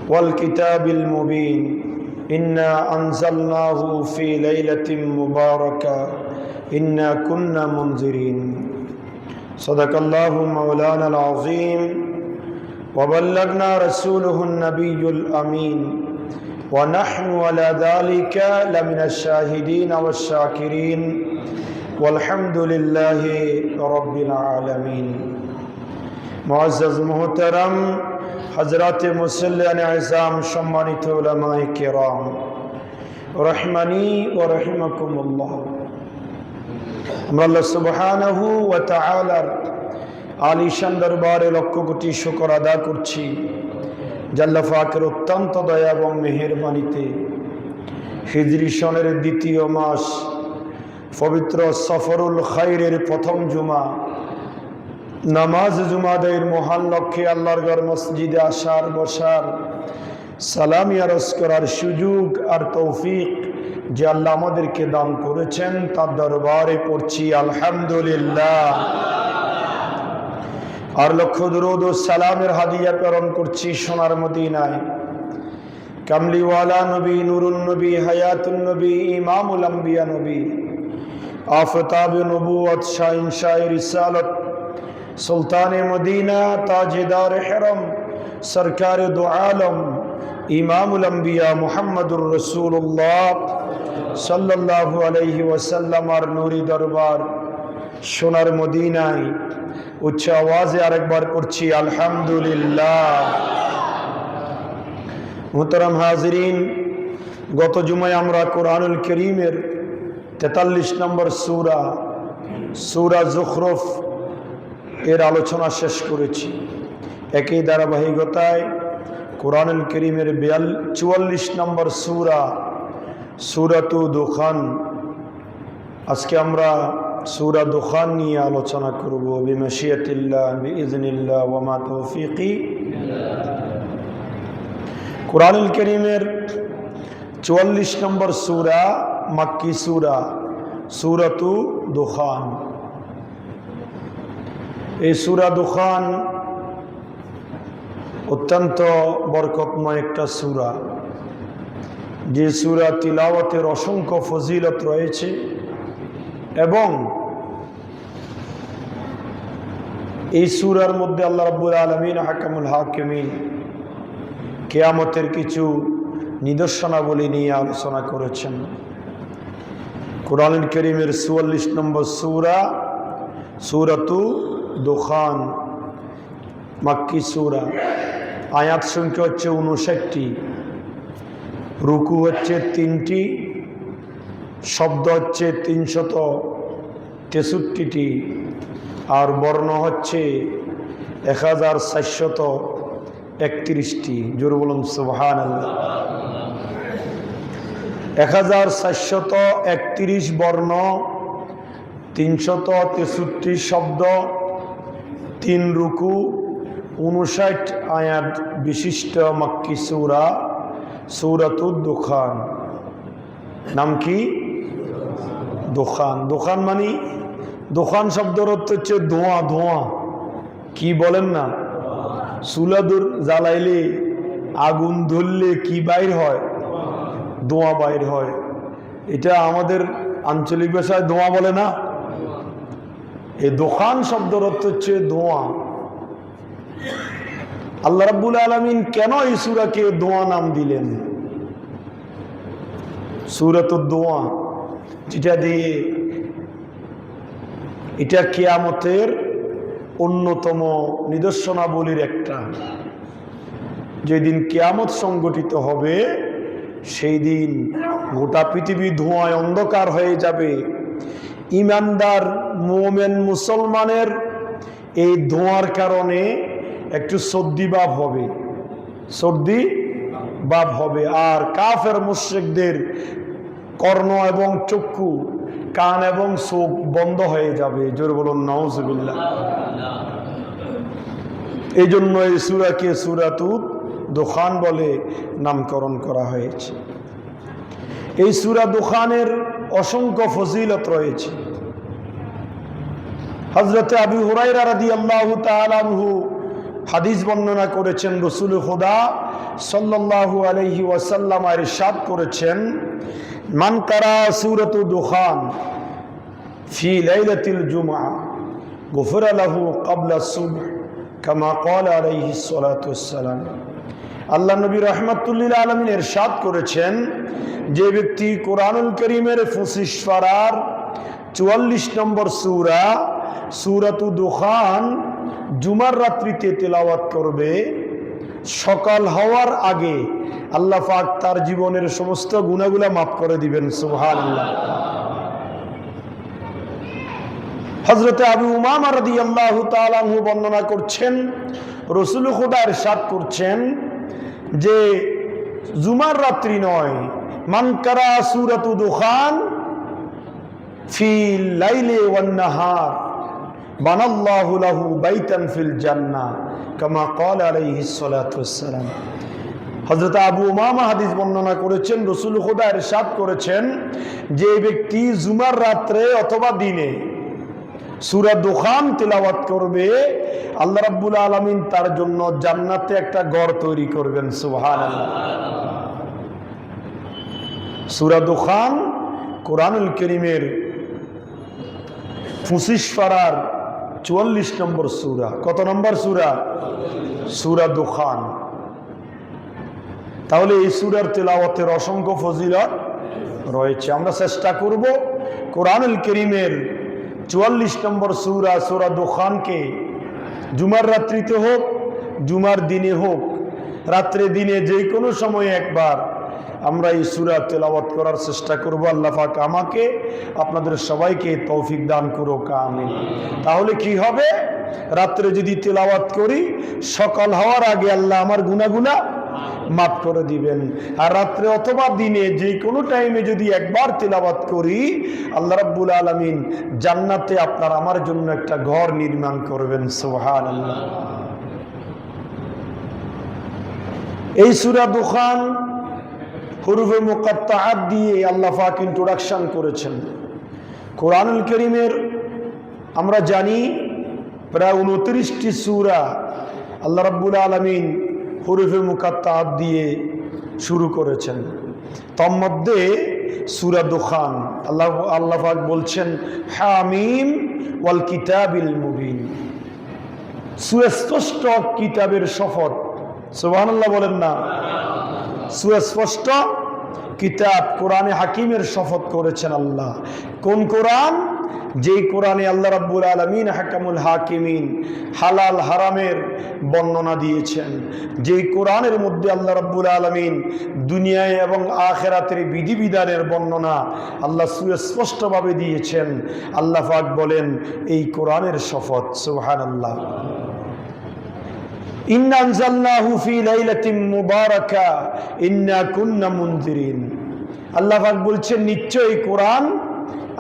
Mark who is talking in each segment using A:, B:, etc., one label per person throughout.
A: والكتاب المبين إنا أنزلناه في ليلة مباركة إنا كنا منذرين صدق الله مولانا العظيم وبلغنا رسوله النبي الأمين ونحن على ذلك لمن الشاهدين والشاكرين والحمد لله رب العالمين मुअज़्ज़ज़ मुहतरम हज़रात मुसल्लियान इज़ाम सम्मानित उलमाए किराम रहमानी व रहिमकुमुल्लाह আমরা আল্লাহ সুবহানাহু ওয়া তাআলার আলিশান দরবারে লক্ষ কোটি শুকর আদায় করছি যে আল্লাহ পাকের অত্যন্ত দয়া এবং মেহেরবানিতে হিজরি সনের দ্বিতীয় মাস পবিত্র সফরুল খাইরের প্রথম জুমা নামাজ জুমাদের মহান লক্ষ্যে আল্লাহর ঘর মসজিদে আসার বসার সালামি আরজ করার সুযোগ আর তৌফিক যে আল্লাহ আমাদেরকে দান করেছেন তার দরবারে পড়ছি আলহামদুলিল্লাহ। আর লক্ষ দুরূদ ও সালামের হাদিয়া প্রেরণ করছি সোনার মদিনায় কামলিওয়ালা নবী নুরুন নবী হায়াতুন নবী ইমামুল আম্বিয়া নবী আফতাবে নবুয়ত শাহিনশাহ রিসালত সুলতানে মদিনা তাজদার হেরম সরকার দু আলম ইমামুল আম্বিয়া মুহাম্মদুর রাসূলুল্লাহ সাল্লাল্লাহু আলাইহি ওয়াসাল্লাম আর নূরি দরবার সোনার মদিনায় উচ্চ আওয়াজে আরেকবার পড়ছি আলহামদুলিল্লাহ। মুহতারাম হাজিরিন, গত জুমায় আমরা কোরআনুল কারীমের 43 নম্বর সূরা যুখরুফ এর আলোচনা শেষ করেছি। একই ধারাবাহিকতায় কোরআনুল কারীমের 44 নম্বর সূরাতু দুখান, আজকে আমরা সূরা দুখান নিয়ে আলোচনা করব বিমাশিয়াতিল্লাহ বিইজনিল্লাহ ওয়া মা তৌফিকি। কোরআনুল কারীমের 44 নম্বর সূরা মাক্কি সূরাতু দুখান। এই সূরা দুখান অত্যন্ত বরকতময় একটা সূরা, যে সূরা তিলাওয়াতের অসংখ্য ফজিলত রয়েছে এবং এই সূরার মধ্যে আল্লাহ রাব্বুল আলামিন হাকামুল হাকিমিন কিয়ামতের কিছু নিদর্শনাবলী নিয়ে আলোচনা করেছেন। কোরআনুল কারীমের 44 নম্বর সূরাতু দুখান মাক্কি সূরা। আয়াত সংখ্যা হচ্ছে 59টি, রুকু হচ্ছে 3টি, শব্দ হচ্ছে 363টি, আর বর্ণ হচ্ছে 1431টি। জোরে বলুন সুবহানাল্লাহ। 1431 বর্ণ, 363 শব্দ, 3 রুকু, 59 আয়াত বিশিষ্ট মাক্কি সূরাতু দুখান। নাম কি? দুখান মানে, দুখান শব্দের অর্থ হচ্ছে ধোঁয়া। কি বলেন না, চুলা জ্বালাইলে আগুন ধরলে কি বাইর হয়? ধোঁয়া বাইর হয়। এটা আমাদের আঞ্চলিক ভাষায় ধোঁয়া বলে না। এই দুখান শব্দের অর্থ হচ্ছে ধোঁয়া। আল্লাহ রাব্বুল আলামিন কেন এই সূরাকে দোয়া নাম দিলেন? সূরাতুদ দোয়া, যেটা দিয়ে এটা কিয়ামতের অন্যতম নিদর্শনাবলীর একটা। যেদিন কিয়ামত সংগঠিত হবে সেই দিন গোটা পৃথিবী ধোঁয়ায় অন্ধকার হয়ে যাবে। ইমানদার মুমিন মুসলমানের এই ধোঁয়ার কারণে একটু সর্দি ভাব হবে, আর কাফের মুশরিকদের কর্ণ এবং চক্ষু, কান এবং চোখ বন্ধ হয়ে যাবে। জোরে বলুন নাউজুবিল্লাহ। এই জন্য এই সূরাকে সূরাতু দুখান বলে নামকরণ করা হয়েছে। এই সূরা দুখানের অসংখ্য ফজিলত রয়েছে। হযরত আবু হুরায়রা রাদিয়াল্লাহু তাআলা আনহু হাদিস বর্ণনা করেছেন, রসুল খুদা সাল্লাল্লাহু আলাইহি ওয়াসাল্লাম ইরশাদ করেছেন, মান কারা সূরাতু দুখান ফি লাইলাতিল জুমআ গুফিরা লাহু ক্বাবলা সুবহ কামা ক্বালা আলাইহিস সালাতু ওয়াসসালাম। আল্লাহ নবী রাহমাতুল লিল আলামিন ইরশাদ করেছেন, যে ব্যক্তি কোরআনুল কারীমের 25 পারার 44 নম্বর সূরা সূরাতু দুখান জুমার রাত্রিতে তেলাওয়াত করবে, সকাল হওয়ার আগে আল্লাহ পাক তার জীবনের সমস্ত গুনাহগুলো মাফ করে দিবেন। সুবহানাল্লাহ। হযরতে আবু উমামা রাদিয়াল্লাহু তাআলা আনহু বর্ণনা করছেন, রাসূল খুদা ইরশাদ করছেন যে জুমার রাত্রি নয়, মান কারা সূরাতু দুখান ফি লাইলি ওয়ান নাহার বানাল্লাহু লাহু বাইতান ফিল জান্নাহ কামা ক্বালা আলাইহিস সালাতু ওয়াসসালাম। হযরত আবু উমামা হাদিস বর্ণনা করেছেন, রাসূল খুদা ইরশাদ করেছেন, যে ব্যক্তি জুমার রাত্রে অথবা দিনে সূরা দুখান তেলাওয়াত করবে, আল্লাহ রাব্বুল আলামিন তার জন্য জান্নাতে একটা ঘর তৈরি করবেন। সুবহানাল্লাহ। সূরা দুখান কোরআনুল কারীমের 25 পারার 44 নম্বর সূরা। কত নম্বর সূরা? সূরা দুখান। তাহলে এই সূরার তেলাওয়াতের অসংখ্য ফজিলত রয়েছে। আমরা চেষ্টা করব কোরআনুল কারীমের 44 নম্বর সূরা সূরা দুখানকে জুমার রাত্রিতে হোক, জুমার দিনে হোক, রাত্রে দিনে যে কোনো সময়ে একবার আমরা এই সূরা তেলাওয়াত করার চেষ্টা করব। আল্লাহ পাক আমাকে আপনাদের সবাইকে তৌফিক দান করুক, আমিন। তাহলে কি হবে? রাত্রে যদি তেলাওয়াত করি, সকাল হওয়ার আগে আল্লাহ আমার গুনাহগুলো মাফ করে দিবেন। আর রাত্রে অথবা দিনে যে কোনো টাইমে যদি একবার তেলাওয়াত করি, আল্লাহ রাব্বুল আলামিন জান্নাতে আপনার আমার জন্য একটা ঘর নির্মাণ করবেন। সুবহানাল্লাহ। এই সূরা দুখান হুরুফে মুকাত্তাআত দিয়ে আল্লাহ পাক ইন্ট্রোডাকশন করেছেন। কোরআনুল কারীমের আমরা জানি প্রায় 29টি সূরা আল্লাহ রাব্বুল আলামিন হুরুফে মুকাত্তাআত দিয়ে শুরু করেছেন। তার মধ্যে সূরা দুখান আল্লাহ পাক বলছেন, হামিম ওয়াল কিতাবিল মুবিন, সুস্পষ্ট কিতাবের শপথ। সুবহানাল্লাহ বলেন না? সুস্পষ্ট কিতাব কোরআনে হাকিমের শপথ করেছেন আল্লাহ। কোন কোরআন? যেই কোরআনে আল্লাহ রাব্বুল আলামিন হাকামুল হাকিমিন, হালাল হারামের বর্ণনা দিয়েছেন, যেই কোরআনের মধ্যে আল্লাহ রাব্বুল আলামিন দুনিয়ায় এবং আখিরাতের বিধিবিধানের বর্ণনা আল্লাহ সুস্পষ্টভাবে দিয়েছেন। আল্লাহ পাক বলেন, এই কোরআনের শপথ। সুবহানাল্লাহ। ইন্না আনজালনাহু ফি লাইলাতিন মুবারাকা ইন্না কুন্না মুনজিরিন। আল্লাহ পাক বলছেন, নিশ্চয়ই কোরআন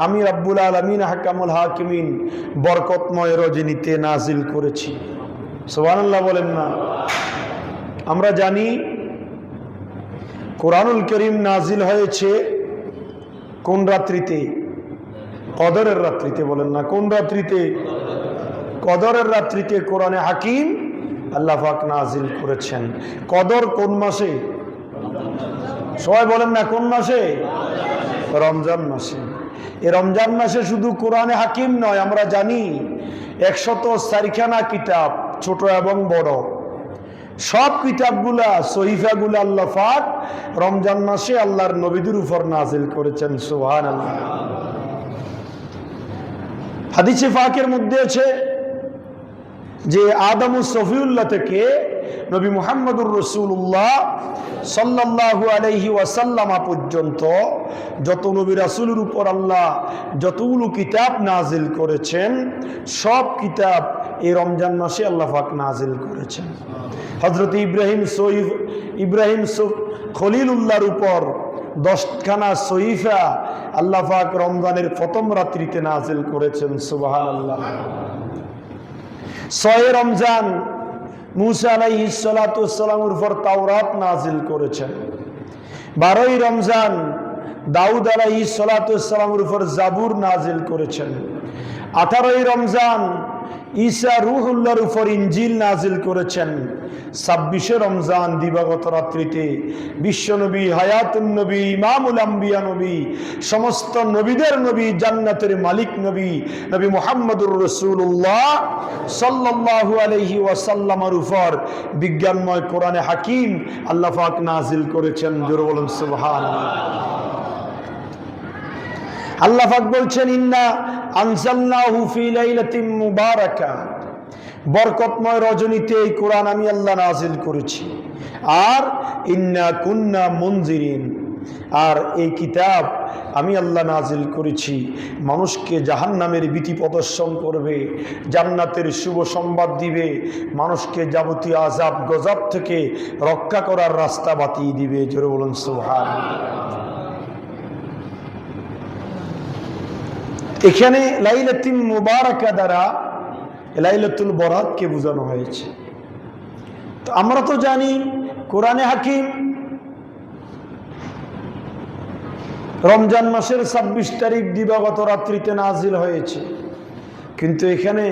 A: আমি রাব্বুল আলামিন হাকামুল হাকিমিন বরকতময় রজনীতে নাজিল করেছি। সুবহানাল্লাহ বলেন না? আমরা জানি কোরআনুল কারীম নাজিল হয়েছে কোন রাত্রিতে? কদরের রাত্রিতে। বলেন না? কোন রাত্রিতে? কদরের রাত্রিতে কোরআনে হাকিম আল্লাহ পাক নাজিল করেছেন। কদর কোন মাসে? সবাই বলেন না কোন মাসে? রমজান মাসে। এই রমজান মাসে শুধু কোরআনে হাকিম নয়, আমরা জানি 104খানা কিতাব, ছোট এবং বড়, সব কিতাবগুলা সহিফাগুলা আল্লাহ পাক রমজান মাসে আল্লাহর নবীদের উপর নাজিল করেছেন। সুবহানাল্লাহ। হাদিসে পাকের মধ্যে আছে যে আদম ও সফিউল্লাহ থেকে নবী মুহাম্মদুর রাসূলুল্লাহ সাল্লাল্লাহু আলাইহি ওয়াসাল্লাম পর্যন্ত যত নবী রাসূলের উপর আল্লাহ যতগুলো কিতাব নাজিল করেছেন, সব কিতাব এই রমজান মাসে আল্লাহ পাক নাজিল করেছেন। হযরত ইব্রাহিম খলিলুল্লাহর উপর 10খানা সহিফা আল্লাহ পাক রমজানের প্রথম রাত্রিতে নাজিল করেছেন। সুবহানাল্লাহ। 6 রমজান মুসা আলাইহিস সালাতু ওয়াসসালামের উপর তাওরাত নাজিল করেছেন। 12 রমজান দাউদ আলাইহিস সালাতু ওয়াসসালামের উপর জাবুর নাজিল করেছেন। 18 রমজান ঈসা রূহুল্লাহর উপর ইনজিল নাজিল করেছেন 26শে রমজান দিবাগত রাত্রিতে। বিশ্বনবী, হায়াতুন নবী, ইমামুল আম্বিয়া নবী, সমস্ত নবীদের নবী, জান্নাতের মালিক নবী, নবী মুহাম্মদুর রাসূলুল্লাহ সাল্লাল্লাহু আলাইহি ওয়াসাল্লামের উপর বিজ্ঞানময় কোরআনে হাকিম আল্লাহ পাক নাজিল করেছেন। জোরে বলুন সুবহানাল্লাহ। আল্লাহ পাক বলছেন, ইন্না আনজালনাহু ফি লাইলাতিন মুবারাকা, বরকতময় রজনীতে এই কোরআন আমি আল্লাহ নাজিল করেছি। আর ইন্না কুন্না মুনজিরিন, আর এই কিতাব আমি আল্লাহ নাজিল করেছি মানুষকে জাহান্নামের ভীতি প্রদর্শন করবে, জান্নাতের শুভ সংবাদ দিবে, মানুষকে যাবতীয় আযাব গজব থেকে রক্ষা করার রাস্তা বাতিয়ে দিবে। জোরে বলুন সুবহানাল্লাহ। এখানে লাইলাতুল মুবারাকা দ্বারা লাইলাতুল বরাতকে বোঝানো হয়েছে। তো আমরা তো জানি কোরআনে হাকিম রমজান মাসের 26 তারিখ দিবাগত রাত্রিতে নাজিল হয়েছে, কিন্তু এখানে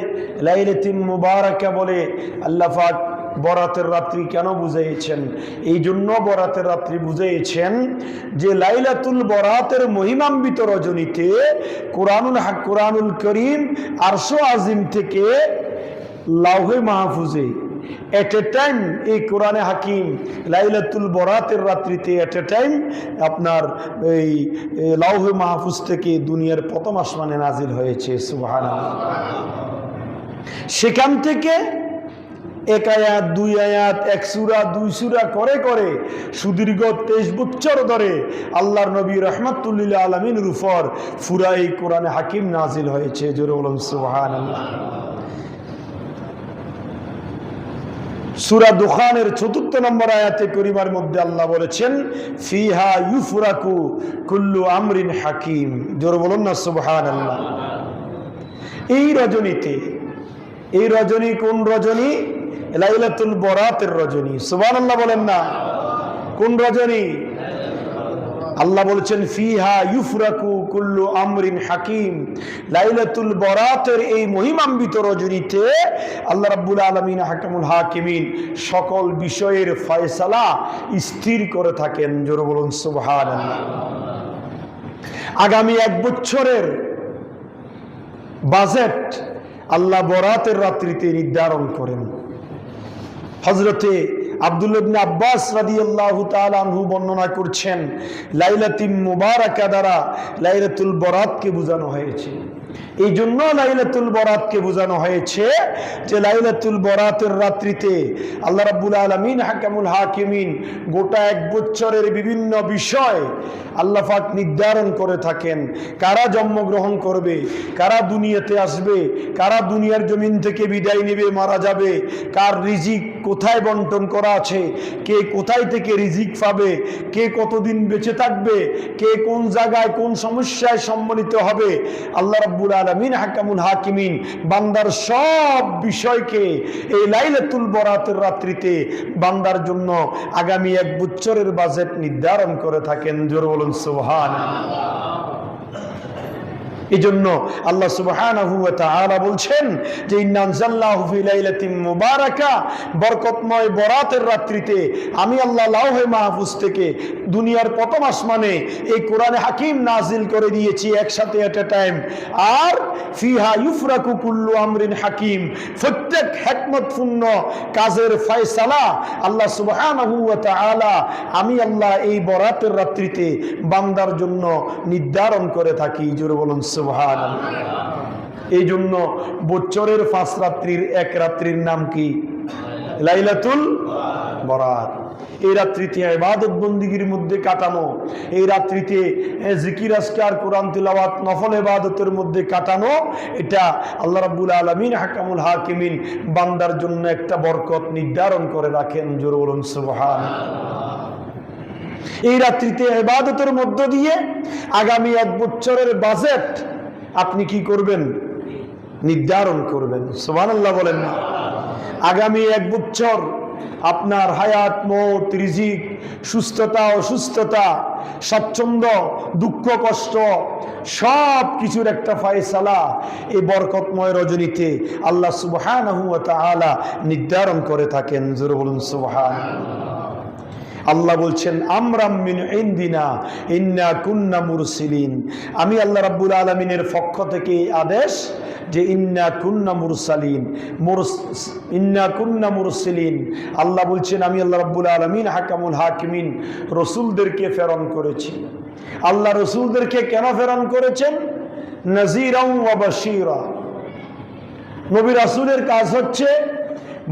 A: লাইলাতুল মুবারাকা বলে আল্লাহ পাক বরাতের রাত্রি কেন বুঝিয়েছেন? এই জন্য বরাতের রাত্রি বুঝিয়েছেন যে লাইলাতুল বরাতের মহিমান্বিত রজনীতে কোরআনুল করিম আরশ আজিম থেকে লাউহে মাহফুজে এট এ টাইম এই কোরআনে হাকিম লাইলাতুল বরাতের রাত্রিতে এট এ টাইম আপনার এই লাউহে মাহফুজ থেকে দুনিয়ার প্রথম আসমানে নাজিল হয়েছে। সুবহানাল্লাহ। সেখান থেকে এক আয়াত, দুই আয়াত, এক সূরা, দুই সূরা করে করে সুদীর্ঘ 23 বছর ধরে আল্লাহর নবী রাহমাতুল লিল আলামিনের উপর পুরা এই কোরআনে হাকিম নাজিল হয়েছে। জোরে বলুন সুবহানাল্লাহ। সূরা দুখানের ৪৪ নম্বর আয়াতে করিমার মধ্যে আল্লাহ বলেছেন, ফিহা ইউফরাকু কুল্লু আমরিন হাকিম। জোরে বলুন না সুবহানাল্লাহ। এই রজনীতে, এই রজনী কোন রজনী? লাইলাতুল বরাতের রজনী। সুবহানাল্লাহ বলেন না। কোন রজনী? আল্লাহ বলেছেন ফিহা ইউফরাকু কুল্লু আমরিন হাকিম। লাইলাতুল বরাতের এই মহিমান্বিত রজনীতে আল্লাহ রাব্বুল আলামিন হাকামুল হাকিমিন সকল বিষয়ের ফয়সালা স্থির করে থাকেন। জোরে বলুন সুবহানাল্লাহ। আগামী 1 বছরের বাজেট আল্লাহ বরাতের রাত্রিতে নির্ধারণ করেন। হযরতে আব্দুল্লাহ ইবনে আব্বাস রাদিয়াল্লাহু তাআলা আনহু বর্ণনা করছেন, লাইলাতুল মুবারাকা দ্বারা লাইলাতুল বরাতকে বোঝানো হয়েছে। এই জন্য লাইলাতুল বরাতকে বোঝানো হয়েছে যে লাইলাতুল বরাতের রাত্রিতে আল্লাহ রাব্বুল আলামিন হাকামুল হাকিমিন গোটা 1 বছরের বিভিন্ন বিষয় আল্লাহ পাক নির্ধারণ করে থাকেন। কারা জন্মগ্রহণ করবে, কারা দুনিয়াতে আসবে, কারা দুনিয়ার জমিন থেকে বিদায় নেবে, মারা যাবে, কার রিজিক কোথায় বন্টন করা আছে, কে কোথায় থেকে রিজিক পাবে, কে কতদিন বেঁচে থাকবে, কে কোন জায়গায় কোন সমস্যায় সম্মানিত হবে, আল্লাহ রাব্বুল আলামিন হাকামুল হাকিমিন বান্দার সব বিষয়কে এই লাইলাতুল বরাতের রাত্রিতে বান্দার জন্য আগামী 1 বছরের বাজেট নির্ধারণ করে থাকেন। জোরে বলুন সুবহানাল্লাহ। এজন্য আল্লাহ সুবহানাহু ওয়া তাআলা বলছেন যে ইন্না আনজালনাহু ফি লাইলাতিন মুবারাকা, বরকতময় বরাতের রাত্রিতে আমি আল্লাহ লাউহে মাহফুজ থেকে দুনিয়ার প্রথম আসমানে এই কোরআনে হাকিম নাজিল করে দিয়েছি একসাথে এট এ টাইম। আর ফিহা ইউফরাকু কুল্লু আমরিন হাকিম, প্রত্যেক হিকমতপূর্ণ কাজের ফয়সালা আল্লাহ সুবহানাহু ওয়া তাআলা আমি আল্লাহ এই বরাতের রাত্রিতে বান্দার জন্য নির্ধারণ করে থাকি। জোরে বলুন সুবহানাল্লাহ। এই জন্য বছরের 5 রাত্রির 1 রাত্রির নাম কি? লাইলাতুল বরাত। এই রাত্রিতে ইবাদত বন্দেগীর মধ্যে কাটানো, এই রাত্রিতে জিকির আজকার কোরআন তিলাওয়াত নফল ইবাদতের মধ্যে কাটানো, এটা আল্লাহ রাব্বুল আলামিন হাকামুল হাকিমিন বান্দার জন্য একটা বরকত নির্ধারণ করে রাখেন। জোরে বলুন সুবহানাল্লাহ। এই রাত্রিতে ইবাদতের মধ্য দিয়ে আগামী 1 বছরের বাজেট আপনি কি করবেন? নির্ধারণ করবেন। সুবহানাল্লাহ বলেন না। আগামী 1 বছর আপনার হায়াত, মওত, রিজিক, সুস্থতা, অসুস্থতা, স্বাচ্ছন্দ্য, দুঃখ, কষ্ট, সব কিছুর একটা ফয়সালা এই বরকতময় রজনীতে আল্লাহ সুবহানাহু ওয়া তাআলা নির্ধারণ করে থাকেন। জোরে বলুন সুবহানাল্লাহ। আল্লাহ বলছেন আমরাম মিন ইনদিনা ইন্না কুন্না মুরসিলিন, আমি আল্লাহ রাব্বুল আলামিনের পক্ষ থেকে আদেশ যে ইন্না কুন্না মুরসালিন, ইন্না কুন্না মুরসিলিন। আল্লাহ বলছেন আমি আল্লাহ রাব্বুল আলামিন হাকামুল হাকিমিন রসুলদেরকে প্রেরণ করেছি। আল্লাহ রসুলদেরকে কেন প্রেরণ করেছেন? নাযীরাও ওয়া বাশীরা। নবী রাসূলের কাজ হচ্ছে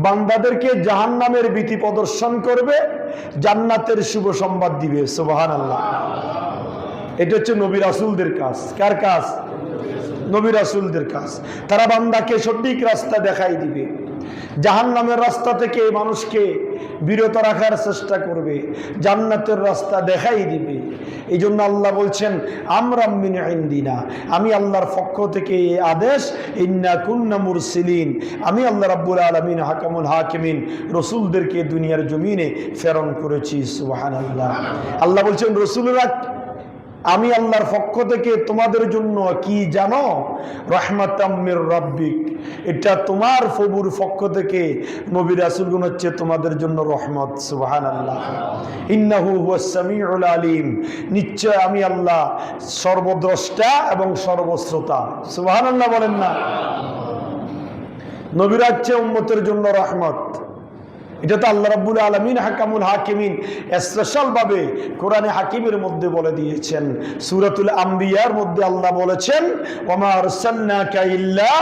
A: বান্দাদেরকে জাহান্নামের ভীতি প্রদর্শন করবে, জান্নাতের শুভ সংবাদ দিবে। সুবহানাল্লাহ। এটা হচ্ছে নবী রাসূলদের কাজ। কার কাজ? নবী রাসূলদের কাজ। তারা বান্দাকে সঠিক রাস্তা দেখাই দিবে, জাহান্নামের রাস্তা থেকে মানুষকে বিরত রাখার চেষ্টা করবে, জান্নাতের রাস্তা দেখাই দিবে। এই জন্য আল্লাহ বলছেন আমরাম মিন ইনদিনা, আমি আল্লাহর পক্ষ থেকে এই আদেশ, ইন্না কুন্না মুরসিলিন, আমি আল্লাহ রাব্বুল আলামিন হাকামুল হাকিমিন রসুলদেরকে দুনিয়ার জমিনে প্রেরণ করেছি। সুবহানাল্লাহ। আল্লাহ বলছেন রসুলরা আমি আল্লাহর পক্ষ থেকে তোমাদের জন্য কি জানো? রাহমাতাম মির রাব্বিক, এটা তোমার প্রভুর পক্ষ থেকে নবী রাসূলগণ হচ্ছে তোমাদের জন্য রহমত। সুবহানাল্লাহ। ইন্নাহু হুয়াস সামিউল আলিম, নিশ্চয় আমি আল্লাহ সর্বদ্রষ্টা এবং সর্বশ্রোতা। সুবহানাল্লাহ বলেন না? নবীরা হচ্ছে উম্মতের জন্য রহমত। এটা তো আল্লাহ রাব্বুল আলামিন হাকামুল হাকিমিন স্পেশাল ভাবে কোরআনে হাকিমের মধ্যে বলে দিয়েছেন। সূরাতুল আম্বিয়ার মধ্যে আল্লাহ বলেছেন ওয়া মা আরসালনাকা ইল্লা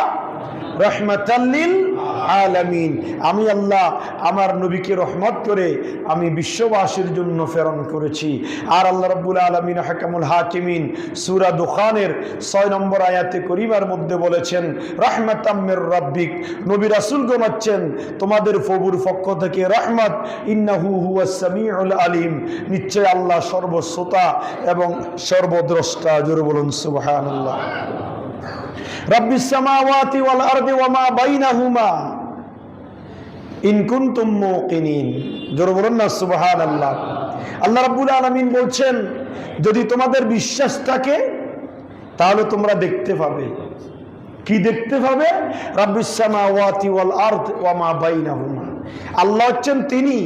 A: রাহমাতাল লিল আলামিন, আমি আল্লাহ আমার নবীকে রহমত করে আমি বিশ্ববাসীর জন্য প্রেরণ করেছি। আর আল্লাহ রাব্বুল আলামিন হাকামুল হাকিমিন সূরা দুখানের 6 নম্বর আয়াতে করিমার মধ্যে বলেছেন রাহমাতাম মির রাব্বিক, নবী রাসূলগণ হচ্ছেন তোমাদের প্রভুর পক্ষ থেকে রহমত। ইন্নাহু হুয়াস সামিউল আলিম, নিশ্চয় আল্লাহ সর্বশ্রোতা এবং সর্বদ্রষ্টা। জোরে বলুন সুবহানাল্লাহ। রাব্বিস সামাওয়াতি ওয়াল আরদি ওয়া মা বাইনাহুমা ইন কুনতুম মুকিনিন। জোরে বলুন না সুবহানাল্লাহ। আল্লাহ রাব্বুল আলামিন বলছেন যদি তোমাদের বিশ্বাস থাকে তাহলে তোমরা দেখতে পাবে। কি দেখতে পাবে? রাব্বিস সামাওয়াতি ওয়াল আরদ ওয়া মা বাইনাহুমা, আল্লাহ হচ্ছেন তিনি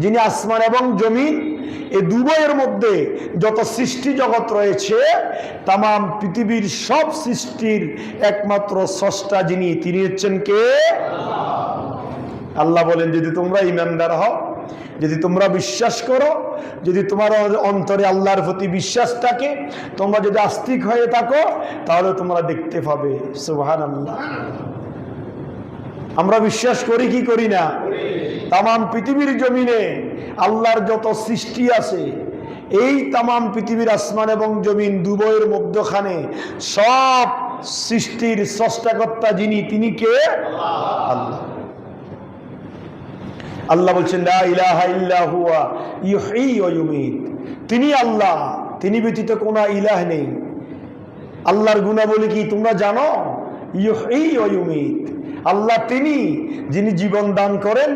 A: যিনি আসমান এবং জমিন এই দুবয়ের মধ্যে যত সৃষ্টি জগৎ রয়েছে তামাম পৃথিবীর সব সৃষ্টির একমাত্র স্রষ্টা যিনি, তিনি হচ্ছেন কে? আল্লাহ বলেন যদি তোমরা ঈমানদার হও, যদি তোমরা বিশ্বাস করো, যদি তোমার অন্তরে আল্লাহর প্রতি বিশ্বাস থাকে, তোমরা যদি আস্তিক হয়ে থাকো তাহলে তোমরা দেখতে পাবে। সুবহানাল্লাহ। আমরা বিশ্বাস করি কি করি না? তামাম পৃথিবীর জমিনে আল্লাহর যত সৃষ্টি আছে এই তামাম পৃথিবীর আসমান এবং জমিন দুবয়ের মধ্যখানে সব সৃষ্টির স্রষ্টাকর্তা যিনি, তিনি কে? আল্লাহ। আল্লাহ বলছেন লা ইলাহা ইল্লা হুয়া ইউহয়ী ওয়া ইউমীত, তিনি আল্লাহ, তিনি ব্যতীত কোনো ইলাহ নেই। আল্লাহর গুণাবলী কি তোমরা জানো? ইউহয়ী ওয়া ইউমীত, আল্লাহ তিনি যিনি জীবন দান করেন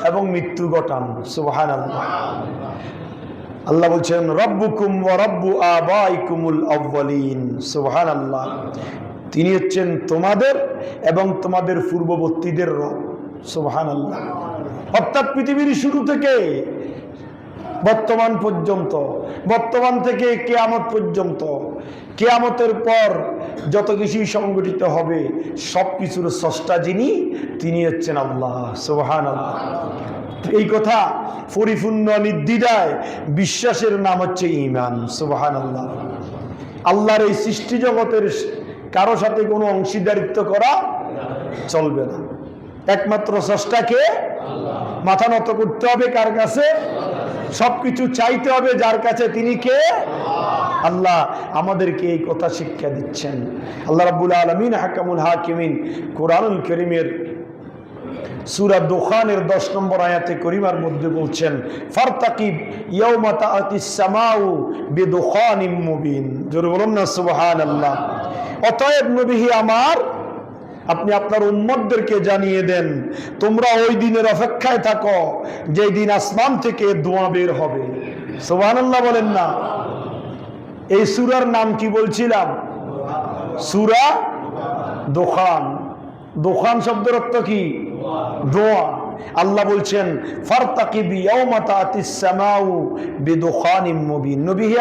A: এবং মৃত্যু ঘটান। সুবহানাল্লাহ। আল্লাহ বলছেন রব্বুকুম ওয়া রব্বু আবাইকুমুল আউয়ালিন। সুবহানাল্লাহ। তিনি হচ্ছেন তোমাদের এবং তোমাদের পূর্ববর্তীদের রব। সুবহানাল্লাহ। অর্থাৎ পৃথিবীর শুরু থেকে বর্তমান পর্যন্ত, বর্তমান থেকে কিয়ামত পর্যন্ত, কিয়ামতের পর যত কিছুই সংগঠিত হবে সব কিছুর স্রষ্টা যিনি, তিনি হচ্ছেন আল্লাহ। সুবহানাল্লাহ। এই কথা পরিপূর্ণ নির্দ্বিধায় বিশ্বাসের নাম হচ্ছে ঈমান। সুবহানাল্লাহ। আল্লাহর এই সৃষ্টি জগতের কারো সাথে কোনো অংশীদারিত্ব করা চলবে না। একমাত্র স্রষ্টাকে মাথা নত করতে হবে। কার কাছে? সবকিছু চাইতে হবে যার কাছে, তিনি কে? আল্লাহ আমাদেরকে এই কথা শিক্ষা দিচ্ছেন। আল্লাহ রাব্বুল আলামিন হাকামুল হাকিমিন কোরআনুল কারীমের সূরা দুখানের 10 নম্বর আয়াতে করিমার মধ্যে বলছেন ফারতাকিব ইয়াওমা তাআতিস সামাউ বিদুখানিম মুবিন। জোরে বলুন না সুবহানাল্লাহ। অতএব নবী আমার, আপনি আপনার উম্মতদেরকে জানিয়ে দেন তোমরা ওই দিনের অপেক্ষায় থাকো যেই দিন আসমান থেকে ধোঁয়া বের হবে। সুবহানাল্লাহ বলেন না। এই সূরার নাম কি বলছিলাম? সূরা দোখান। দোখান শব্দের অর্থ কি? ধোঁয়া। আল্লাহ বলছেন ফারতাকিবি ইয়াওমা তাতিস সামাউ বিদুখানিম মুবিন। নবী হে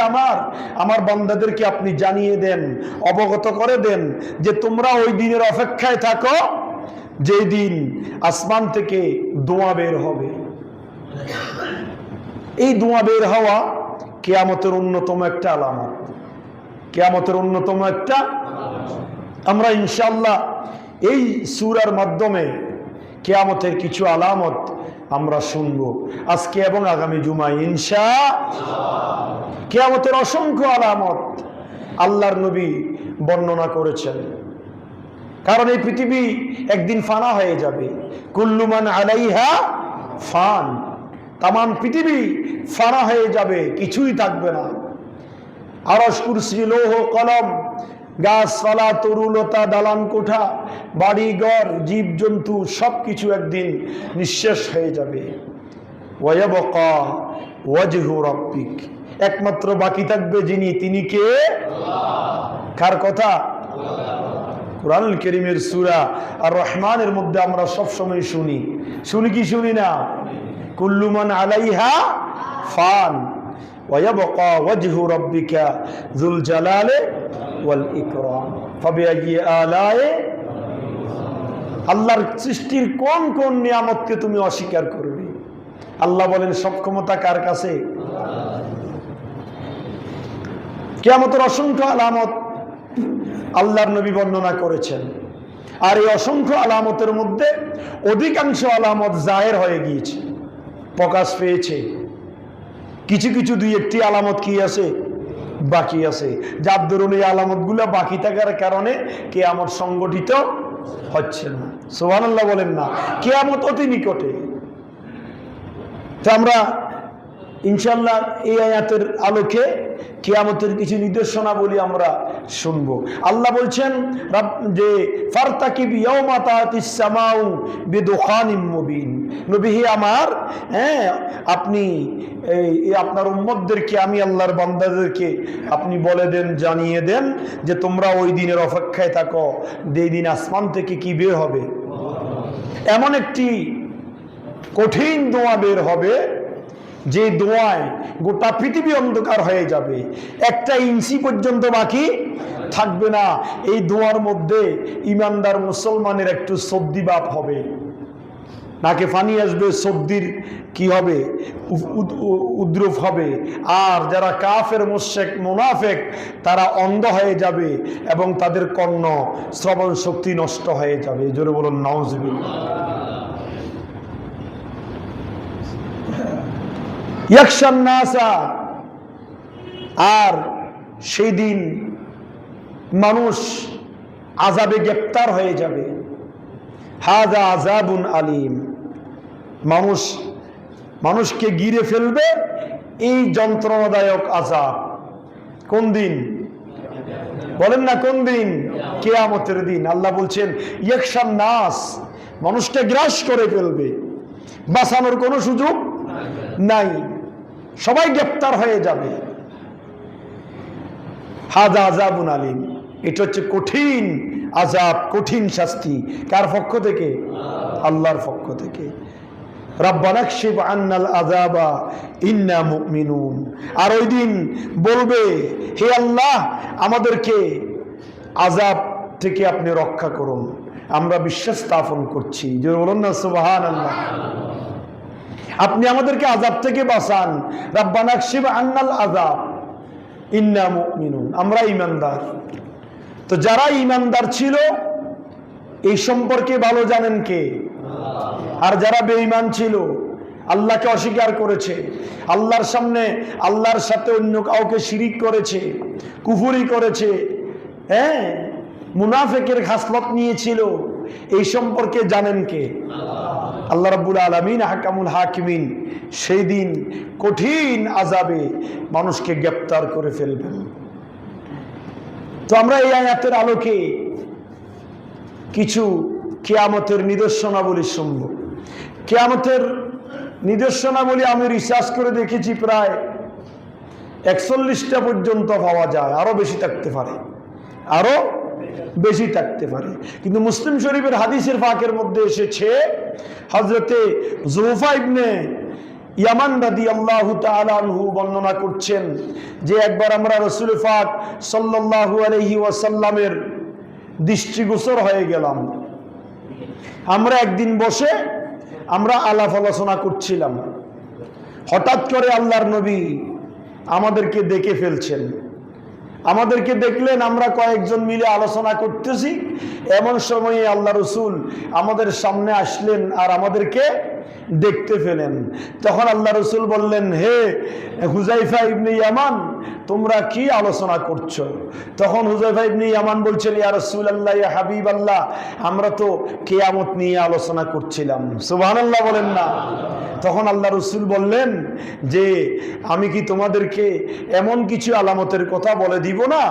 A: আমার বান্দাদেরকে আপনি জানিয়ে দেন, অবগত করে দেন যে তোমরা ওই দিনের অপেক্ষায় থাকো যেই দিন আসমান থেকে ধোঁয়া বের হবে। এই ধোঁয়া বের হওয়া কিয়ামতের অন্যতম একটা আলামত। কিয়ামতের অন্যতম একটা আমরা ইনশাআল্লাহ এই সূরার মাধ্যমে কিয়ামতের কিছু আলামত আমরা শুনবো আজকে এবং আগামী জুমায় ইনশাআল্লাহ। কিয়ামতের অসংখ্য আলামত আল্লাহর নবী বর্ণনা করেছেন। কারণ এই পৃথিবী একদিন ফানা হয়ে যাবে। কুল্লু মান আলাইহা ফান। তামাম পৃথিবী ফানা হয়ে যাবে, কিছুই থাকবে না। আরশ, কুরসি, লৌহ কলম, গাছপালা, তরুলতা, দালান কোঠা, বাড়িঘর, জীবজন্তু সবকিছু একদিন নিঃশেষ হয়ে যাবে। ওয়ায়াবকা ওয়াজহু রাব্বিক। একমাত্র বাকি থাকবে যিনি, তিনি কে? কার কথা? কুরআনুল কারীমের সূরা আর রহমানের মধ্যে আমরা সব সময় শুনি কি শুনি না? কুল্লু মান আলাইহা ফান ওয়ায়াবকা ওয়াজহু রাব্বিকা যুল জালালি ওয়াল ইকরাম ফাবিআইয়ি আলায়ে। আল্লাহর সৃষ্টির কোন কোন নিয়ামতকে তুমি অস্বীকার করবে? আল্লাহ বলেন সব ক্ষমতা কার কাছে? কিয়ামতের অসংখ্য আলামত আল্লাহর নবী বর্ণনা করেছেন। আর এই অসংখ্য আলামতের মধ্যে অধিকাংশ আলামত জাহের হয়ে গিয়েছে, প্রকাশ পেয়েছে। কিছু কিছু দুই একটি আলামত কি আছে? বাকি আছে। যার দরুন এই আলামতগুলো বাকি থাকার কারণে কিয়ামত সংগঠিত হচ্ছে না। সুবহানাল্লাহ বলেন না? কিয়ামত অতি নিকটে। তো আমরা ইনশাআল্লাহ এই আয়াতের আলোকে কিয়ামতের কিছু নির্দেশনা বলি আমরা শুনবো। আল্লাহ বলছেন যে ফারতাকিব ইয়াওমা তাতিস সামাউ বিদুখানিম মুবিন। নবী হে আপনি এই আপনার উম্মতদেরকে, আমি আল্লাহর বান্দাদেরকে আপনি বলে দেন, জানিয়ে দেন যে তোমরা ওই দিনের অপেক্ষায় থাকো যেই দিন আসমান থেকে কি বের হবে? এমন একটি কঠিন ধোঁয়া বের হবে যে ধোঁয়ায় গোটা পৃথিবী অন্ধকার হয়ে যাবে, একটা ইঞ্চি পর্যন্ত বাকি থাকবে না। এই ধোঁয়ার মধ্যে ইমানদার মুসলমানের একটু সর্দি ভাব হবে, নাকে পানি আসবে, সর্দির কি হবে? উদ্রূপ হবে। আর যারা কাফের, মুশরিক, মুনাফিক তারা অন্ধ হয়ে যাবে এবং তাদের কর্ণ শ্রবণ শক্তি নষ্ট হয়ে যাবে। জোরে বলুন নাউজুবিল্লাহ। ইয়াকশান নাসা। আর সেই দিন মানুষ আযাবে গ্রেফতার হয়ে যাবে। হাযা আযাবুন আলীম। মানুষকে ঘিরে ফেলবে এই যন্ত্রণাদায়ক আযাব। কোন দিন? বলেন না কোন দিন? কিয়ামতের দিন। আল্লাহ বলছেন ইয়াকশান নাস, মানুষকে গ্রাস করে ফেলবে, বাঁচানোর কোনো সুযোগ নাই, সবাই গ্রেফতার হয়ে যাবে। হাযা আযাবুন আলীম। এটা হচ্ছে কঠিন আযাব, কঠিন শাস্তি। কার পক্ষ থেকে? আল্লাহর পক্ষ থেকে। রাব্বানা কশিফ আন্নাল আযাবা ইন্না মুমিনুন। আর ওই দিন বলবে, হে আল্লাহ আমাদেরকে আযাব থেকে আপনি রক্ষা করুন, আমরা বিশ্বাস স্থাপন করছি। যে বলুন না সুবহানাল্লাহ। আপনি আমাদেরকে আযাব থেকে বাঁচান। রাব্বানা কশিফ আন্নাল আযাব ইন্না মুমিনুন। আমরা ঈমানদার। তো যারা ঈমানদার ছিল এই সম্পর্কে ভালো জানেন কে? আর যারা বেঈমান ছিল, আল্লাহকে অস্বীকার করেছে, আল্লাহর সামনে আল্লাহর সাথে অন্য কাউকে শিরিক করেছে, কুফরি করেছে, মুনাফিকের খাসলত নিয়েছিল, এই সম্পর্কে জানেন কে? আল্লাহ রাব্বুল আলামিন হাকামুল হাকিমিন সেই দিন কঠিন আযাবে মানুষকে গ্রেফতার করে ফেলবেন। তো আমরা এই আয়াতের আলোকে কিছু কিয়ামতের নিদর্শনাবলী শুনব। কিয়ামতের নিদর্শনাবলী আমি রিসার্চ করে দেখেছি প্রায় 41টা পর্যন্ত পাওয়া যায়, আরো বেশি থাকতে পারে, আরো বেশি থাকতে পারে। কিন্তু মুসলিম শরীফের হাদিসের ফাঁকের মধ্যে এসেছে হযরতে যুহফা ইবনে ইয়ামান রাদিয়াল্লাহু তাআলা আনহু বর্ণনা করছেন যে একবার আমরা রাসূল পাক সাল্লাল্লাহু আলাইহি ওয়াসাল্লামের দৃষ্টিগোচর হয়ে গেলাম। আমরা একদিন বসে আমরা আলাপ আলোচনা করছিলাম, হঠাৎ করে আল্লাহর নবী আমাদেরকে দেখে ফেলছেন। আমাদেরকে দেখলেন, আমরা কয়েকজন মিলে আলোচনা করতেছি, এমন সময়ে আল্লাহ রসুল আমাদের সামনে আসলেন আর আমাদেরকে দেখতে পেলেন। তখন আল্লাহ রসুল বললেন, হে হুযায়ফা ইবনে ইয়ামান, তোমরা কি আলোচনা করছো? তখন হুযায়ফা ইবনে ইয়ামান বলছেন, ইয়া রাসূলুল্লাহ, ইয়া হাবিবাল্লাহ, আমরা তো কিয়ামত নিয়ে আলোচনা করছিলাম। সুবহানাল্লাহ বলেন না? তখন আল্লাহ রসুল বললেন যে আমি কি তোমাদেরকে এমন কিছু আলামতের কথা বলে দিব না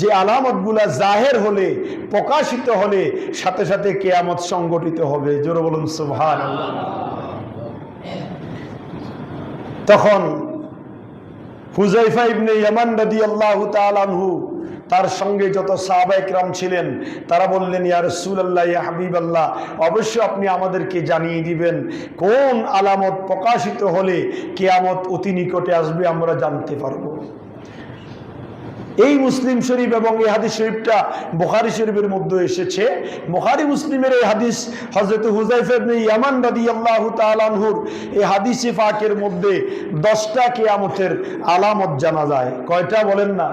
A: যে আলামতগুলা জাহের হলে, প্রকাশিত হলে সাথে সাথে কিয়ামত সংগঠিত হবে? জোরে বলুন সুবহানাল্লাহ। তখন হুযায়ফা ইবনে ইয়ামান রাদিয়াল্লাহু তাআলা আনহু তার সঙ্গে যত সাহাবায়ে কিরাম ছিলেন তারা বললেন, ইয়া রাসূলুল্লাহ, ইয়া হাবিবাল্লাহ, অবশ্যই আপনি আমাদেরকে জানিয়ে দিবেন কোন আলামত প্রকাশিত হলে কিয়ামত অতি নিকটে আসবে, আমরা জানতে পারবো। এই মুসলিম শরীফ এবং এই হাদিস শরীফটা বুখারী শরীফের মধ্যে এসেছে। বুখারী মুসলিমের এই হাদিস হযরত হুযায়ফা ইবনে ইয়ামান রাদিয়াল্লাহু তাআলা আনহুর এই হাদিসে পাকের মধ্যে 10টা কিয়ামতের আলামত জানা যায়। কয়টা বলেন না?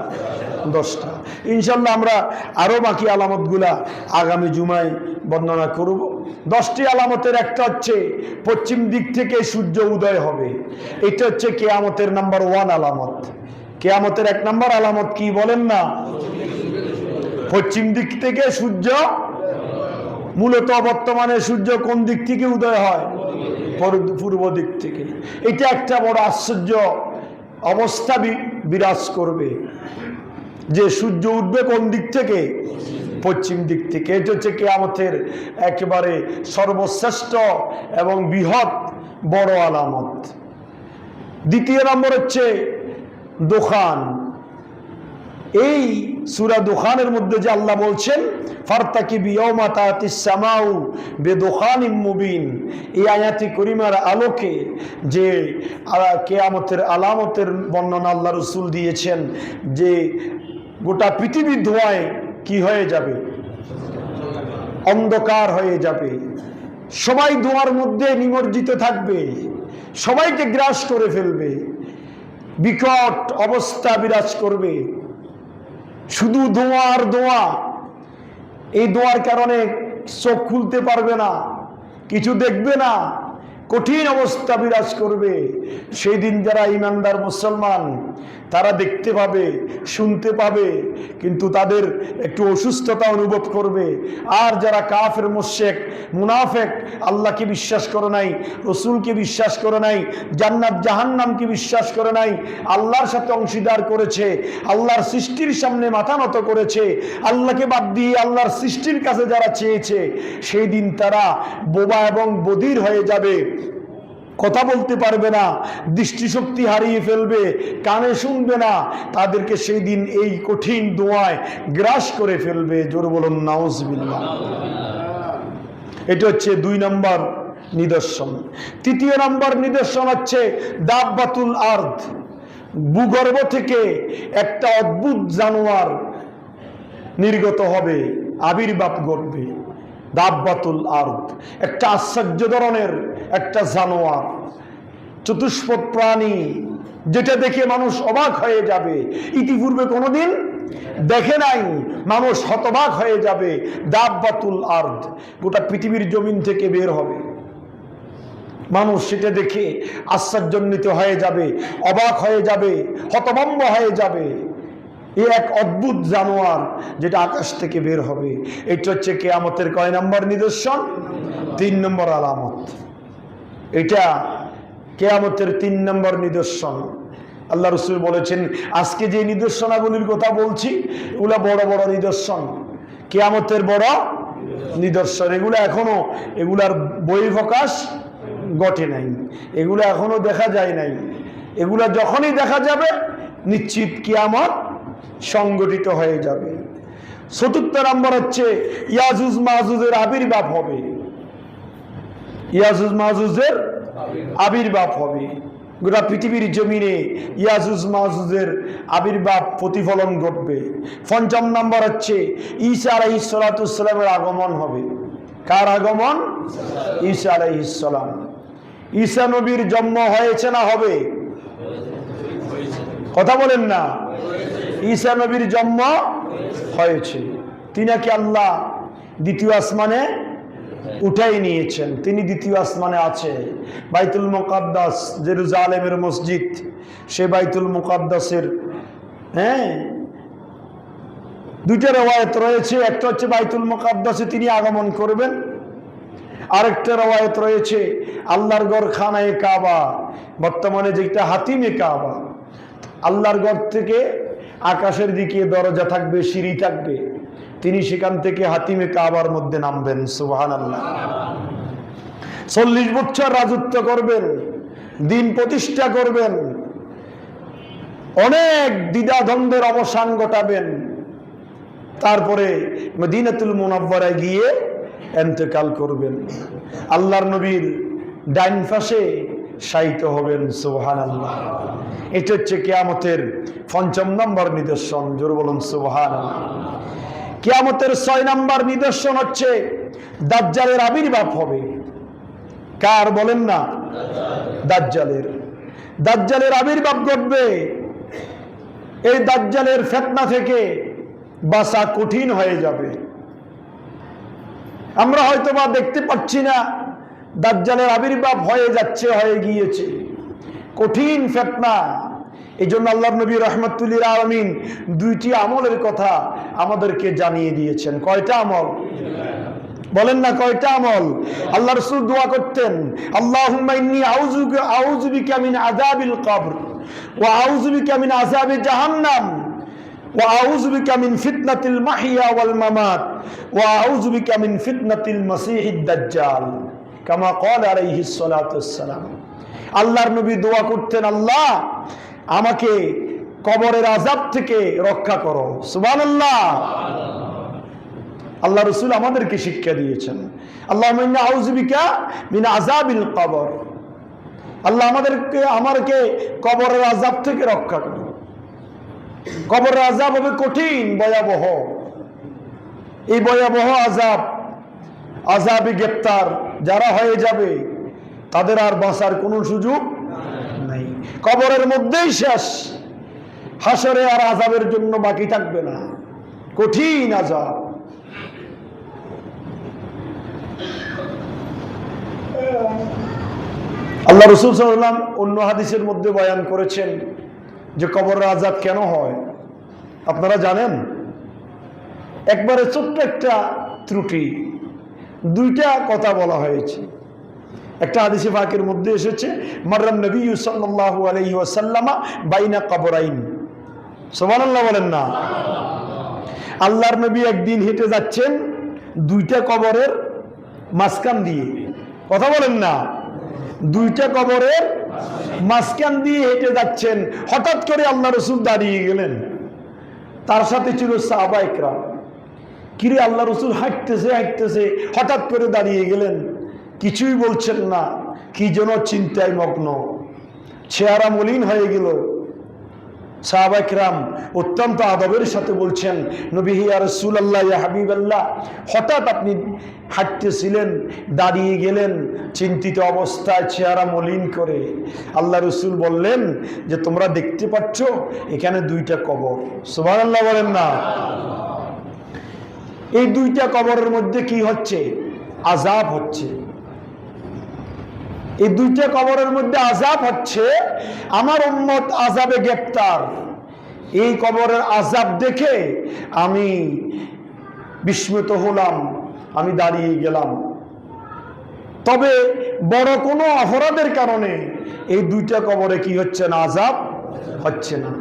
A: 10টা। ইনশাআল্লাহ আমরা আরো বাকি আলামতগুলা আগামী জুমায় বর্ণনা করব। 10টি আলামতের একটা হচ্ছে পশ্চিম দিক থেকে সূর্য উদয় হবে। এটা হচ্ছে কিয়ামতের নাম্বার 1 আলামত। কিয়ামতের 1 নম্বর আলামত কি বলেন না? পশ্চিম দিক থেকে সূর্য, মূলত বর্তমানে সূর্য কোন দিক থেকে উদয় হয়? পূর্ব দিক থেকে। এটা একটা বড় আশ্চর্য অবস্থা বিরাজ করবে যে সূর্য উঠবে কোন দিক থেকে? পশ্চিম দিক থেকে। এটা হচ্ছে কিয়ামতের একেবারে সর্বশ্রেষ্ঠ এবং বৃহৎ বড় আলামত। দ্বিতীয় নম্বর হচ্ছে দুখান। এই সূরা দুখানের মধ্যে যে আল্লাহ বলছেন ফারতাকিবি ইয়াওমা তাতিস সামাউ বিদুখানিম মুবিন, এই আয়াতি করিমার আলোকে যে কিয়ামতের আলামতের বর্ণনা আল্লাহ রাসূল দিয়েছেন যে গোটা পৃথিবী ধোঁয়ায় কি হয়ে যাবে? অন্ধকার হয়ে যাবে। সবাই ধোঁয়ার মধ্যে নিমজ্জিত থাকবে, সবাইকে গ্রাস করে ফেলবে, বিকট অবস্থা বিরাজ করবে, শুধু ধোঁয়া আর ধোঁয়া। এই ধোঁয়ার কারণে চোখ খুলতে পারবে না, কিছু দেখবে না, কঠিন অবস্থা বিরাজ করবে। সেই দিন যারা ঈমানদার মুসলমান তারা দেখতে পাবে, শুনতে পাবে, কিন্তু তাদের একটু অসুস্থতা অনুভব করবে। আর যারা কাফের, মুশরিক, মুনাফিক, আল্লাহকে বিশ্বাস করে নাই, রসুলকে বিশ্বাস করে নাই, জান্নাত জাহান্নামকে বিশ্বাস করে নাই, আল্লাহর সাথে অংশীদার করেছে, আল্লাহর সৃষ্টির সামনে মাথা নত করেছে, আল্লাহকে বাদ দিয়ে আল্লাহর সৃষ্টির কাছে যারা চেয়েছে, সেই দিন তারা বোবা এবং বধির হয়ে যাবে, কথা বলতে পারবে না, দৃষ্টিশক্তি হারিয়ে ফেলবে, কানে শুনবে না। তাদেরকে সেই দিন এই কঠিন ধোঁয়ায় গ্রাস করে ফেলবে। জোরে বলুন নাউজুবিল্লাহ। এটা হচ্ছে 2 নম্বর নিদর্শন। 3 নম্বর নিদর্শন হচ্ছে দাব্বাতুল আরদ। ভূগর্ভ থেকে একটা অদ্ভুত জানোয়ার নির্গত হবে, আবির্ভাব ঘটবে। দাব্বাতুল আরদ একটা আশ্চর্য ধরনের একটা জানোয়ার, চতুষ্পদ প্রাণী, যেটা দেখে মানুষ অবাক হয়ে যাবে, ইতিপূর্বে কোনোদিন দেখে নাই, মানুষ হতবাক হয়ে যাবে। দাব্বাতুল আরদ গোটা পৃথিবীর জমিন থেকে বের হবে, মানুষ সেটা দেখে আশ্চর্যান্বিত হয়ে যাবে, অবাক হয়ে যাবে, হতভম্ব হয়ে যাবে। এই এক অদ্ভুত জানোয়ার যেটা আকাশ থেকে বের হবে। এটা হচ্ছে কিয়ামতের কয় নম্বর নিদর্শন? 3 নম্বর আলামত। এটা কিয়ামতের 3 নম্বর নিদর্শন। আল্লাহ রাসূল বলেছেন আজকে যে নিদর্শনাগুলির কথা বলছি এগুলা বড় বড় নিদর্শন, কিয়ামতের বড় নিদর্শন। এগুলা এখনো, এগুলার বহিঃপ্রকাশ ঘটে নাই, এগুলা এখনো দেখা যায় নাই। এগুলা যখনই দেখা যাবে নিশ্চিত কিয়ামত সংগঠিত হয়ে যাবে। চতুর্থ নম্বর হচ্ছে ইয়াজুজ মাজুজের আবির্ভাব হবে। ইয়াজুজ মাজুজের আবির্ভাব হবে, গোটা পৃথিবীর জমিনে ইয়াজুজ মাজুজের আবির্ভাব প্রতিফলন ঘটবে। পঞ্চম নম্বর হচ্ছে ঈসা আলাইহিস সালামের আগমন হবে। কার আগমন? ঈসা আলাইহিস সালাম। ঈসা নবীর জন্ম হয়েছে না হবে? কথা বলেন না। ঈসা নবীর জন্ম হয়েছে। তিনাকে আল্লাহ দ্বিতীয় আসমানে উঠাই নিয়েছেন, তিনি দ্বিতীয় আসমানে আছে। বাইতুল মুকাদ্দাস, জেরুজালেমের মসজিদ, সে বাইতুল মুকাদ্দাসের দুইটা রওয়ায়াত রয়েছে। একটা হচ্ছে বাইতুল মুকাদ্দাসে তিনি আগমন করবেন, আরেকটা রওয়ায়াত রয়েছে আল্লাহর ঘর খানায়ে কাবা, বর্তমানে যেটা হাতিমে কাবা। আল্লাহর ঘর থেকে আকাশের দিকে দরজা থাকবে, সিঁড়ি থাকবে, তিনি সেখান থেকে হাতিমে কাবার মধ্যে নামবেন। সুবহানাল্লাহ। 40 বছর রাজত্ব করবেন, দিন প্রতিষ্ঠা করবেন, অনেক দ্বিধাদ্বন্দ্বের অবসান ঘটাবেন। তারপরে মদিনাতুল মুনাওয়ারায় গিয়ে ইন্তেকাল করবেন, আল্লাহর নবীর ডাইন পাশে শায়িত হবেন। সুবহানাল্লাহ। এটা হচ্ছে কিয়ামতের পঞ্চম নম্বর নিদর্শন। জোর বলুন সুবহানাল্লাহ। কিয়ামতের 6 নম্বর নিদর্শন হচ্ছে দাজ্জালের আবির্ভাব হবে। কার বলেন না? দাজ্জালের। দাজ্জালের আবির্ভাব ঘটবে। এই দাজ্জালের ফিতনা থেকে বাঁচা কঠিন হয়ে যাবে। আমরা হয়তোবা দেখতে পাচ্ছি না, দাজ্জালের আবির্ভাব হয়ে যাচ্ছে, হয়ে গিয়েছে, কঠিন ফিতনা। এই জন্য আল্লাহর নবী রাহমাতুল লিল আলামিন 2টি আমলের কথা আমাদেরকে জানিয়ে দিয়েছেন। কয়টা আমল বলেন না? কয়টা আমল? আল্লাহ রাসূল দোয়া করতেন, আল্লাহুম্মা ইন্নী আউযু বিকা মিন আযাবিল কবর ওয়া আউযু বিকা মিন আযাবি জাহান্নাম ওয়া আউযু বিকা মিন ফিতনাতিল মাহইয়া ওয়াল মামাত ওয়া আউযু বিকা মিন ফিতনাতিল মাসীহিদ দাজ্জাল, কামা ক্বালা আলাইহিস সালাতু ওয়াস সালাম। আল্লাহর নবী দোয়া করতেন, আল্লাহ আমাকে কবরের আযাব থেকে রক্ষা করো। সুবহানাল্লাহ। আল্লাহ রাসূল আমাদেরকে শিক্ষা দিয়েছেন, আল্লাহুম্মা ইন্নী আউযু বিকা মিন আযাবিল কবর, আল্লাহ আমাকে কবরের আযাব থেকে রক্ষা করো। কবরের আযাব হবে কঠিন, ভয়াবহ। এই ভয়াবহ আযাবে গ্রেফতার যারা হয়ে যাবে, তাদের আর বাঁচার কোনো সুযোগ নাই। কবরের মধ্যেই শেষ, হাসরে আর আযাবের জন্য বাকি থাকবে না। কঠিন আযাব। আল্লাহ রাসূল সাল্লাল্লাহু আলাইহি ওয়াসাল্লাম অন্য হাদিসের মধ্যে বয়ান করেছেন যে কবরের আযাব কেন হয় আপনারা জানেন? একবারে ছোট্ট একটা ত্রুটি, 2টা কথা বলা হয়েছে। একটা হাদিসে পাকের মধ্যে এসেছে, মাররান নবী সাল্লাল্লাহু আলাইহি ওয়াসাল্লাম বাইনা কবরাইন। সুবহানাল্লাহ বলেন না? আল্লাহর নবী একদিন হেঁটে যাচ্ছেন 2টা কবরের মাঝখান দিয়ে। কথা বলেন না? 2টা কবরের মাঝখান দিয়ে হেঁটে যাচ্ছেন, হঠাৎ করে আল্লাহ রাসূল দাঁড়িয়ে গেলেন, তার সাথে ছিল সাহাবায়ে কেরাম। কিরে, আল্লাহ রাসূল হাঁটতেছে হঠাৎ করে দাঁড়িয়ে গেলেন, কিছুই বলছেন না, কি যেন চিন্তায় মগ্ন, চেহারা মলিন হয়ে গেল। সাহাবায়ে কেরাম অত্যন্ত আদবের সাথে বলছেন, নবী ইয়া রাসূলুল্লাহ, ইয়া হাবিবাল্লাহ, হঠাৎ আপনি হাঁটতেছিলেন, দাঁড়িয়ে গেলেন চিন্তিত অবস্থায়, চেহারা মলিন করে। আল্লাহ রাসূল বললেন যে তোমরা দেখতে পাচ্ছ এখানে 2টা কবর। সুবহানাল্লাহ বলেন না? এই 2টা কবরের মধ্যে কি হচ্ছে? আযাব হচ্ছে। এই 2টা কবরের মধ্যে আযাব হচ্ছে, আমার উম্মত আযাবে গ্রেফতার। এই কবরের আযাব দেখে আমি বিস্মিত হলাম, আমি দাঁড়িয়ে গেলাম। তবে বড় কোনো অপরাধের কারণে এই 2টা কবরে কি হচ্ছে না? আযাব হচ্ছে না।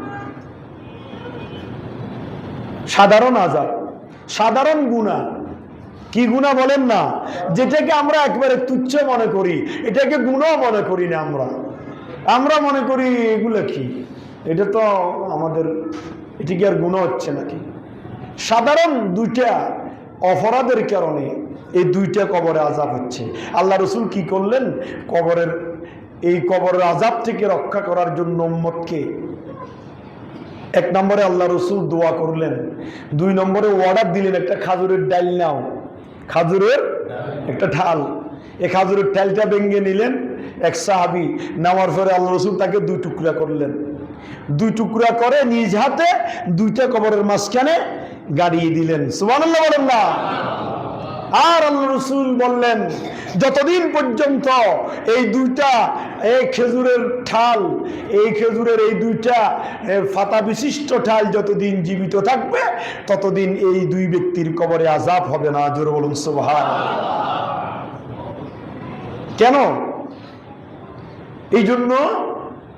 A: সাধারণ আযাব, সাধারণ গুনাহ। কি গুনাহ বলেন না? যেটাকে আমরা একবারে তুচ্ছ মনে করি, এটাকে গুনাহ মনে করি না। আমরা মনে করি এগুলো কি, এটা তো আমাদের, এটা কি আর গুনাহ হচ্ছে নাকি? সাধারণ দুইটা অপরাধের কারণে এই দুইটা কবরে আযাব হচ্ছে। আল্লাহ রসুল কি করলেন? এই কবরের আযাব থেকে রক্ষা করার জন্য উম্মতকে এক নম্বরে আল্লাহ রসুল দোয়া করলেন, 2 নম্বরে অর্ডার দিলেন একটা খাজুরের ডাল নাও, খাজুরের একটা ঢাল। এই খাজুরের ডালটা ভেঙে নিলেন এক সাহাবী, নেওয়ার পরে আল্লাহ রসুল তাকে 2 টুকরা করলেন। 2 টুকরা করে নিজ হাতে 2টা কবরের মাঝখানে গাড়িয়ে দিলেন। সুবহানাল্লাহ বলেন না? আর আল্লাহ রসুল বললেন, যতদিন পর্যন্ত এই খেজুরের ঠাল, এই খেজুরের এই 2টা ফাতা বিশিষ্ট ঠাল যতদিন জীবিত থাকবে ততদিন এই 2 ব্যক্তির কবরে আযাব হবে না। জোরে বলুন সুবহানাল্লাহ। কেন? এই জন্য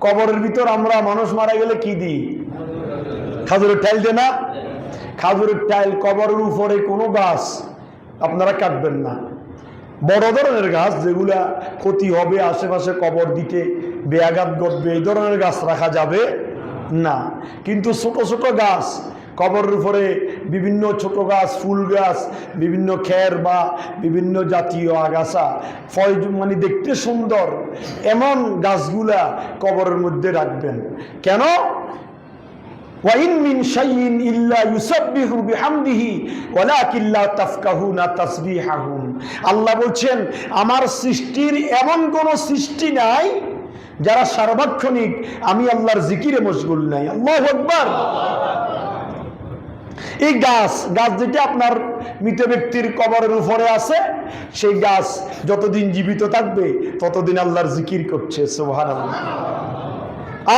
A: কবরের ভিতর আমরা মানুষ মারা গেলে কি দিই? খাজুরের ঠাল দেয় না? খাজুরের ঠাল, কবরের উপরে কোনো গাছ আপনারা কাটবেন না। বড় ধরনের গাছ যেগুলা ক্ষতি হবে, আশেপাশে কবর দিতে ব্যাঘাত ঘটবে, এই ধরনের গাছ রাখা যাবে না। কিন্তু ছোট ছোট গাছ কবরের উপরে, বিভিন্ন ছোট গাছ, ফুল গাছ, বিভিন্ন খের বা বিভিন্ন জাতীয় আগাছা, মানে দেখতে সুন্দর এমন গাছগুলা কবরের মধ্যে রাখবেন। কেন? وَإِن مِّن شَيْءٍ إِلَّا يُسَبِّحُ بِحَمْدِهِ وَلَكِنْ لَا تَفْقَهُونَ تَسْبِيحَهُمْ। আল্লাহ বলছেন, আমার সৃষ্টির এমন কোন সৃষ্টি নাই যারা সার্বক্ষণিক আমি আল্লাহর জিকিরে মশগুল নাই। আল্লাহু আকবার। এই গাছ যেটা আপনার মৃত ব্যক্তির কবরের উপরে আছে, সেই গাছ যতদিন জীবিত থাকবে ততদিন আল্লাহর জিকির করছে। সুবহানাল্লাহ।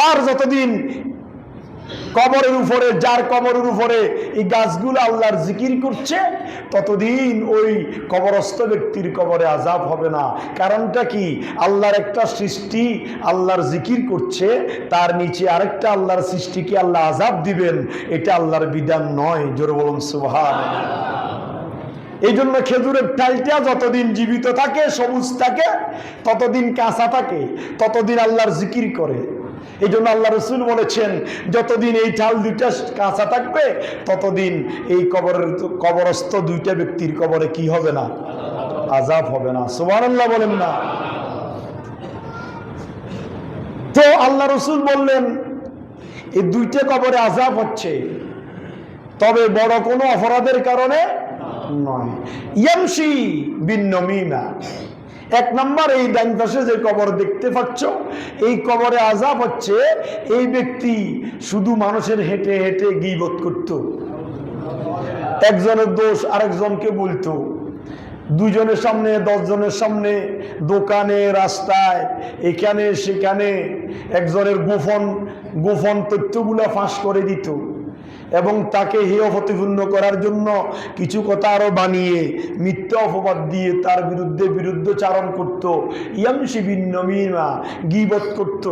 A: আর যতদিন কবরের উপরে, যার কবরের উপরে এই গাছগুলো আল্লাহর জিকির করছে, ততদিন ওই কবরস্থ ব্যক্তির কবরে আযাব হবে না। কারণটা কি? আল্লাহর একটা সৃষ্টি আল্লাহর জিকির করছে, তার নিচে আরেকটা আল্লাহর সৃষ্টিকে আল্লাহ আযাব দিবেন, এটা আল্লাহর বিধান নয়। জোরে বলুন সুবহানাল্লাহ। এই জন্য খেজুরের ডালটা যতদিন জীবিত থাকে, সবুজ থাকে, ততদিন কাঁচা থাকে, ততদিন আল্লাহর জিকির করে। এই জন্য আল্লাহ রসুল বলেছেন, যতদিন এই ঠাল 2টা কাঁচা থাকবে ততদিন এই কবরস্থ 2টা ব্যক্তির কবরে কি হবে না? আযাব হবে না। সুবহানাল্লাহ বলেন না? তো আল্লাহ রসুল বললেন, এই 2টা কবরে আযাব হচ্ছে, তবে বড় কোনো অপরাধের কারণে নয়। ইয়ামশি বিন নমিমা, 1 নম্বর, এই ডান পাশে যে কবর দেখতে পাচ্ছ, এই কবরে আযাব হচ্ছে এই ব্যক্তি শুধু মানুষের হেঁটে হেঁটে গীবত করত, একজনের দোষ আরেকজনকে বলতো, 2 জনের সামনে, 10 জনের সামনে, দোকানে, রাস্তায়, এখানে সেখানে একজনের গোপন তথ্যগুলো ফাঁস করে দিত এবং তাকে হেয় প্রতিপূর্ণ করার জন্য কিছু কথা আরো বানিয়ে মিথ্যা অপবাদ দিয়ে তার বিরুদ্ধচারণ করত। ইয়ামশি বিন নমিমা, গীবত করত।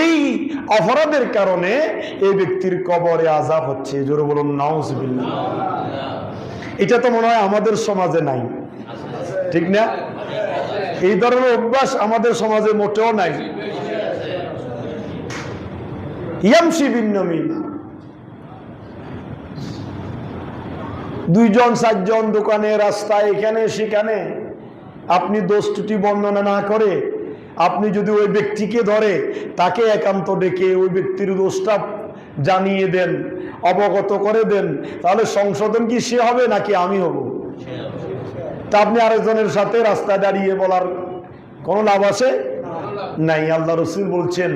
A: এই অপরাধের কারণে এই ব্যক্তির কবরে আযাব হচ্ছে। জোরে বলুন নাউজুবিল্লাহ। এটা তো মনে হয় আমাদের সমাজে নাই, ঠিক না? এই ধরনের অভ্যাস আমাদের সমাজে মোটেও নাই। ইয়ামশি বিন নমিমা, 2 জন 4 জন দোকানে, রাস্তায়, এখানে সেখানে, আপনি দোষ ত্রুটি বর্ণনা না করে আপনি যদি ওই ব্যক্তিকে ধরে তাকে একান্ত ডেকে ওই ব্যক্তির দোষটা জানিয়ে দেন, অবগত করে দেন, তাহলে সংশোধন কি সে হবে নাকি আমি হব? তা আপনি আরেকজনের সাথে রাস্তায় দাঁড়িয়ে বলার কোনো লাভ আছে? নাই। আল্লাহ রসুল বলছেন,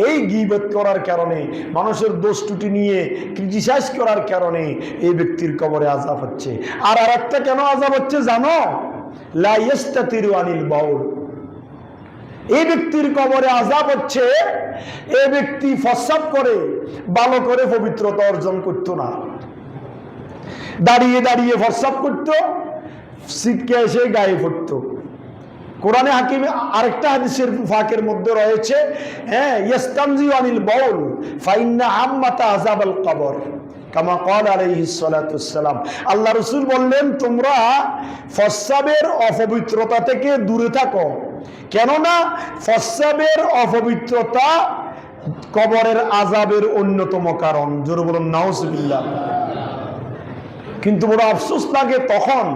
A: এই গীবত করার কারণে, মানুষের দোষ ত্রুটি নিয়ে ক্রিটিসাইজ করার কারণে এই ব্যক্তির কবরে আযাব হচ্ছে। আর একটা কেন আযাব হচ্ছে জানো? লা ইস্তাতিরু আনিল বাউল। এই ব্যক্তির কবরে আযাব হচ্ছে, এই ব্যক্তি প্রস্রাব করে ভালো করে পবিত্রতা অর্জন করত না, দাঁড়িয়ে দাঁড়িয়ে প্রস্রাব করত, ছিটকে এসে গায়ে পড়তো। কোরআনে হাকিমে আরেকটা হাদিসের ফাঁকের মধ্যে রয়েছে, ইয়াস্তানজি আনিল বাউল ফাইন্না আম্মাতা আযাবাল কবর, কামা ক্বাল আলাইহিস সালাতু ওয়াসসালাম। আল্লাহ রাসূল বললেন, তোমরা প্রস্রাবের অপবিত্রতা থেকে দূরে থাকো, কেননা প্রস্রাবের অপবিত্রতা কবরের আযাবের অন্যতম কারণ। জোরে বলুন নাউজুবিল্লাহ। কিন্তু বড় আফসোস লাগে তখন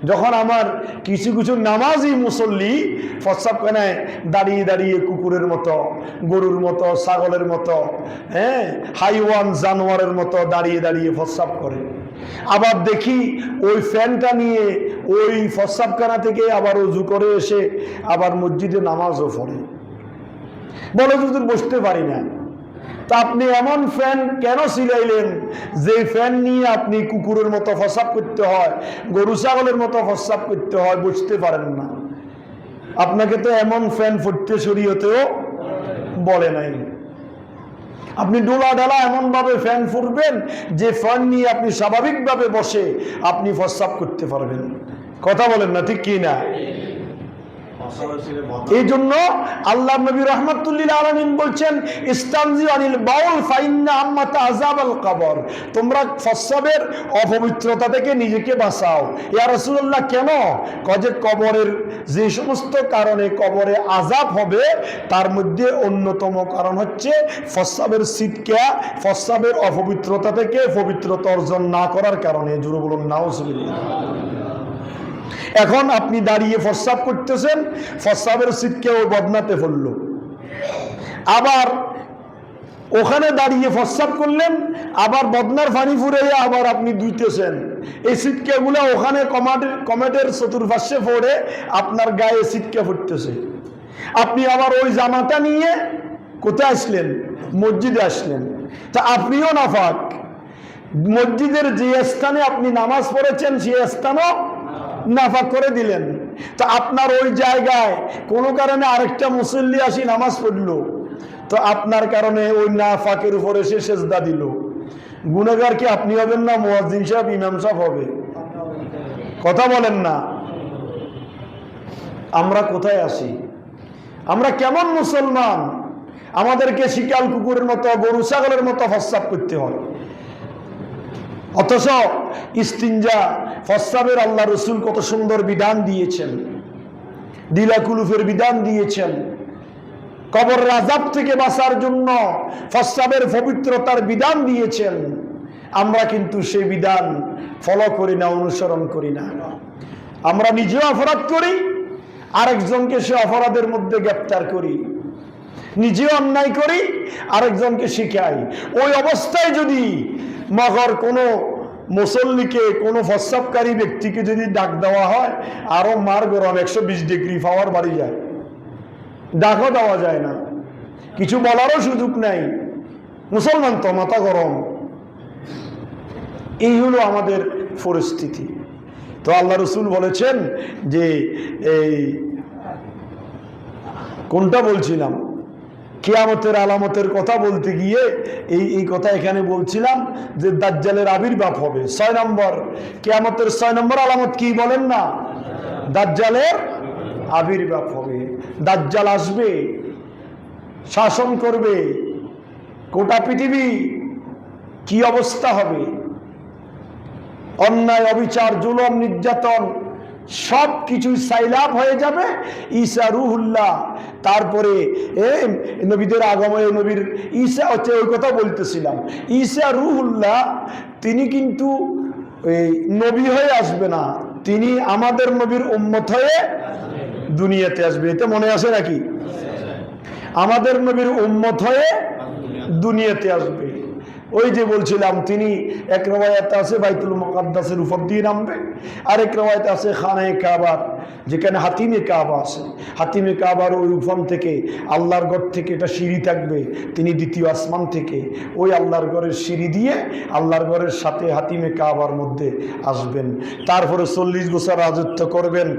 A: যখন আমার কিছু কিছু নামাজি মুসল্লি প্রস্রাবখানায় দাঁড়িয়ে দাঁড়িয়ে কুকুরের মতো, গরুর মতো, ছাগলের মতো, হাইওয়ান জানোয়ারের মতো দাঁড়িয়ে দাঁড়িয়ে প্রস্রাব করে। আবার দেখি ওই ফ্যানটা নিয়ে ওই প্রস্রাবখানা থেকে আবার ওযু করে এসে আবার মসজিদে নামাজও পড়ে। বলে হুজুর বসতে পারি না। তা আপনি এমন ফ্যান কেন ছিলাইলেন যে ফ্যান নিয়ে আপনি কুকুরের মতো প্রস্রাব করতে হয়, গরু ছাগলের মতো প্রস্রাব করতে হয়, বুঝতে পারেন না? আপনাকে তো এমন ফ্যান ফুটতে শরীয়তেও বলে নাই। আপনি ডোলা ডালা এমন ভাবে ফ্যান ফুটবেন যে ফ্যান নিয়ে আপনি স্বাভাবিকভাবে বসে আপনি প্রস্রাব করতে পারবেন। কথা বলেন না, ঠিক কি না? এই জন্য আল্লাহ নবী রাহমাতুল্লিল আলামিন বলছেন, ইস্তানজি আনিল বাউল ফাইন্না আম্মাতা আযাবাল কবর। তোমরা প্রস্রাবের অপবিত্রতা থেকে নিজেকে বাঁচাও। ইয়া রাসূলুল্লাহ, কেন? কজে কবরের যে সমস্ত কারণে কবরে আযাব হবে তার মধ্যে অন্যতম কারণ হচ্ছে প্রস্রাবের ছিটকা, প্রস্রাবের অপবিত্রতা থেকে পবিত্রতা অর্জন না করার কারণে। জোরে বলুন নাউজুবিল্লাহ। এখন আপনি দাঁড়িয়ে প্রস্রাব করতেছেন, প্রস্রাবের ছিটকেও বদনাতে পড়ল। আবার ওখানে দাঁড়িয়ে প্রস্রাব করলেন, আবার বদনার পানি ফুরাইয়া আবার আপনি ধুইতেছেন। এই ছিটকেগুলো ওখানে কমেটের চতুর্পার্শ্বে পড়ে আপনার গায়ে ছিটকে ফুটতেছে। আপনি আবার ওই জামাটা নিয়ে কোথায় আসলেন? মসজিদে আসলেন। তা আপনিও নাফাক। মসজিদের যে স্থানে আপনি নামাজ পড়েছেন সেই স্থানও নাফাক করে দিলেন। তো আপনার ওই জায়গায় কোনো কারণে আরেকটা মুসল্লি আসি নামাজ পড়লো, তো আপনার কারণে ওই নাফাকের উপরে সে সেজদা দিল। গুনাহগার কি আপনি হবেন না? মুয়াজ্জিন সাহেব, ইমাম সাহেব হবে? কথা বলেন না। আমরা কোথায় আসি? আমরা কেমন মুসলমান? আমাদেরকে শিকাল কুকুরের মতো, গরু ছাগলের মতো প্রস্রাব করতে হয়। অথচ ইস্তিনজা, প্রস্রাবের আল্লাহ রসুল কত সুন্দর বিধান দিয়েছেন, দিলাকুলুফের বিধান দিয়েছেন। কবরের আযাব থেকে বাঁচার জন্য প্রস্রাবের পবিত্রতার বিধান দিয়েছেন। আমরা কিন্তু সেই বিধান ফলো করি না, অনুসরণ করি না। আমরা নিজেও অপরাধ করি, আরেকজনকে সে অপরাধের মধ্যে গ্রেফতার করি। নিজেও অন্যায় করি, আরেকজনকে শিখাই। ওই অবস্থায় যদি মগর কোনো মুসল্লিকে, কোনো প্রস্রাবকারী ব্যক্তিকে যদি ডাক দেওয়া হয়, আরো মার গরম 120 ডিগ্রি পাওয়ার বাড়ি যায়। ডাকও দেওয়া যায় না, কিছু বলারও সুযোগ নাই। মুসলমান তো মাথা গরম। এই হলো আমাদের পরিস্থিতি। তো আল্লাহ রসুল বলেছেন যে এই কোনটা বলছিলাম, কিয়ামতের আলামতের কথা বলতে গিয়ে এই কথা এখানে বলছিলাম যে দাজ্জালের আবির্ভাব হবে। 6 নম্বর, কিয়ামতের 6 নম্বর আলামত কি বলেন না? দাজ্জালের আবির্ভাব হবে। দাজ্জাল আসবে, শাসন করবে গোটা পৃথিবী। কি অবস্থা হবে? অন্যায়, অবিচার, জুলুম, নির্যাতন সব কিছুই সাইলাব হয়ে যাবে। ঈসা রুহুল্লাহ, তারপরে নবীদের আগমনে নবীর ঈসা হচ্ছে, ওই কথা বলতেছিলাম। ঈসা রুহুল্লাহ তিনি কিন্তু নবী হয়ে আসবে না, তিনি আমাদের নবীর উম্মত হয়ে দুনিয়াতে আসবে। এটা মনে আছে নাকি? আমাদের নবীর উম্মত হয়ে দুনিয়াতে আসবে। ওই যে বলছিলাম, তিনি এক রওয়ায়াতে আছে বাইতুল মুকাদ্দাসের উপর দিয়ে নামবে, আরেক রওয়ায়াতে আছে খানায়ে কাবার, যেখানে হাতিমে কাবা আছে। হাতিমে কাবার ওই উফান থেকে, আল্লাহর ঘর থেকে এটা সিঁড়ি থাকবে, তিনি দ্বিতীয় আসমান থেকে ওই আল্লাহর ঘরের সিঁড়ি দিয়ে আল্লাহর ঘরের সাথে হাতিমে কাবার মধ্যে আসবেন। তারপরে 40 বছর রাজত্ব করবেন।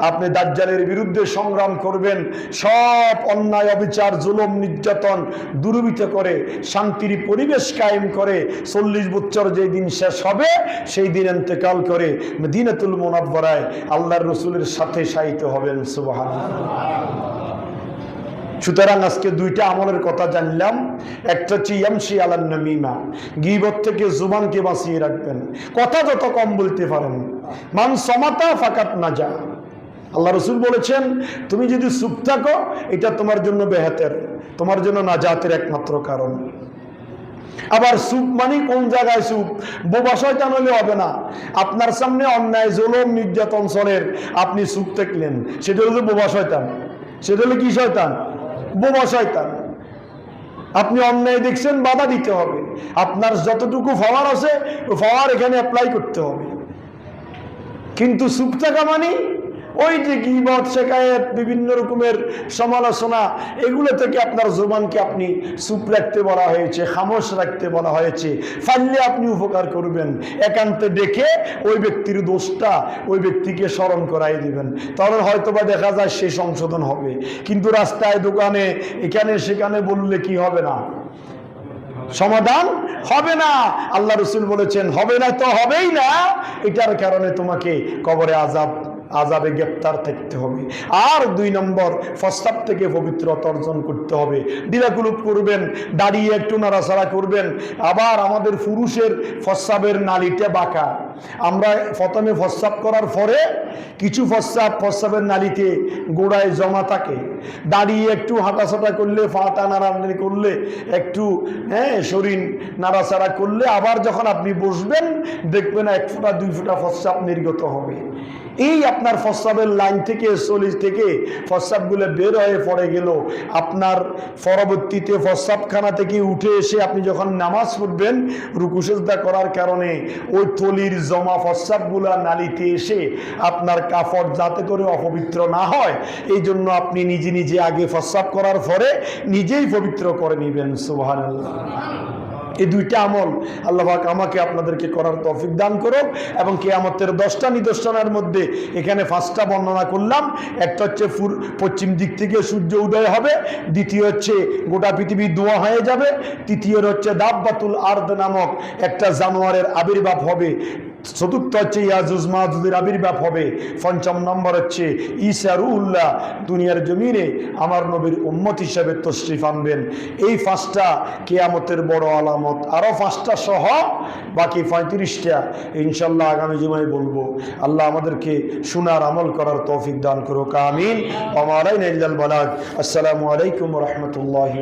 A: আপনি দাজ্জালের বিরুদ্ধে সংগ্রাম করবেন। সব অন্যায়, অবিচার, জুলুম, নির্যাতন দূরীভূত করে শান্তির পরিবেশ কায়েম করে 40 বছর যেই দিন শেষ হবে সেই দিন ইন্তেকাল করে মদিনাতুল মুনাওয়ারায় আল্লাহর রাসূলের সাথে শায়িত হবেন। সুবহানাল্লাহ। সুতরাং আজকে দুইটা আমলের কথা জানলাম। একটা হচ্ছে ইয়ামশি আলান নামিমা, গীবত থেকে জুবানকে বাঁচিয়ে রাখবেন। কথা যত কম বলতে পারেন। মান সমাতা ফাকাত নাজা। আল্লাহ রসুল বলেছেন, তুমি যদি চুপ থাকো এটা তোমার জন্য বেহেতের, তোমার জন্য নাজাতের একমাত্র কারণ। আবার সুখ মানে কোন জায়গায় সুখ? বোবা শয়তান হলে হবে না। আপনার সামনে অন্যায় জুলুম নির্যাতন চলের, আপনি সুখ দেখলেন, সেটা হলো বোবা শয়তান। সেটা হলো কি শয়তান? বোবা শয়তান। আপনি অন্যায় দেখছেন, বাধা দিতে হবে। আপনার যতটুকু পাওয়ার আছে ও পাওয়ার এখানে অ্যাপ্লাই করতে হবে। কিন্তু সুখ থাকা মানে ওই যে গীবত, শিকায়েত, বিভিন্ন রকমের সমালোচনা, এগুলো থেকে আপনার জবানকে আপনি চুপ রাখতে বলা হয়েছে, খামোশ রাখতে বলা হয়েছে। পারলে আপনি উপকার করবেন, একান্তে দেখে ওই ব্যক্তির দোষটা ওই ব্যক্তিকে স্মরণ করাই দিবেন, তাহলে হয়তোবা দেখা যায় সে সংশোধন হবে। কিন্তু রাস্তায়, দোকানে, এখানে সেখানে বললে কি হবে না? সমাধান হবে না। আল্লাহ রসুল বলেছেন হবে না তো হবেই না, এটার কারণে তোমাকে কবরে আযাবে গ্রেপ্তার থাকতে হবে। আর 2 নম্বর, প্রস্রাব থেকে পবিত্রতা অর্জন করতে হবে। দিলাকুলুপ করবেন, দাঁড়িয়ে একটু নাড়াচাড়া করবেন। আবার আমাদের পুরুষের প্রস্রাবের নালীটা বাঁকা। আমরা প্রথমে প্রস্রাব করার পরে কিছু প্রস্রাবের নালীতে গোড়ায় জমা থাকে। দাঁড়িয়ে একটু হাঁটাছাটা করলে, পাটা নাড়ানাড়ি করলে, একটু শরীর নাড়াচাড়া করলে, আবার যখন আপনি বসবেন দেখবেন 1 ফোঁটা 2 ফোঁটা প্রস্রাব নির্গত হবে। এই আপনার প্রস্রাবের লাইন থেকে, চল্লিশ থেকে প্রস্রাবগুলো বের হয়ে পড়ে গেল। আপনার পরবর্তীতে প্রস্রাবখানা থেকে উঠে এসে আপনি যখন নামাজ পড়বেন, রুকু সিজদা করার কারণে ওই থলির জমা প্রস্রাবগুলা নালীতে এসে আপনার কাপড় যাতে করে অপবিত্র না হয়, এই জন্য আপনি নিজে নিজে আগে প্রস্রাব করার পরে নিজেই পবিত্র করে নেবেন। সুবহানাল্লাহ। এই 2টা আমল আল্লাহ পাক আমাকে আপনাদেরকে করার তৌফিক দান করুক। এবং কিয়ামতের 10টা নিদর্শনের মধ্যে এখানে 5টা বর্ণনা করলাম। একটা হচ্ছে পশ্চিম দিক থেকে সূর্য উদয় হবে, দ্বিতীয় হচ্ছে গোটা পৃথিবী ধোঁয়া হয়ে যাবে, তৃতীয় হচ্ছে দাব্বাতুল আরদ নামক একটা জানোয়ারের আবির্ভাব হবে, চতুর্থ হচ্ছে ইয়াজুজ মাজুজের আবির্ভাব হবে, 5ম নম্বর হচ্ছে ঈসা রুহুল্লাহ দুনিয়ার জমিনে আমার নবীর উম্মত হিসেবে তশরিফ আনবেন। এই 5টা কিয়ামতের বড় আলামত। আরো 5টা সহ বাকি 35টা ইনশাল্লাহ আগামী জুমায় বলবো। আল্লাহ আমাদেরকে শোনার, আমল করার তৌফিক দান করুক। আমিন। ওয়া মা আলাইনা ইল্লাল বালাগ। আসসালামু আলাইকুম ওয়া রাহমাতুল্লাহি।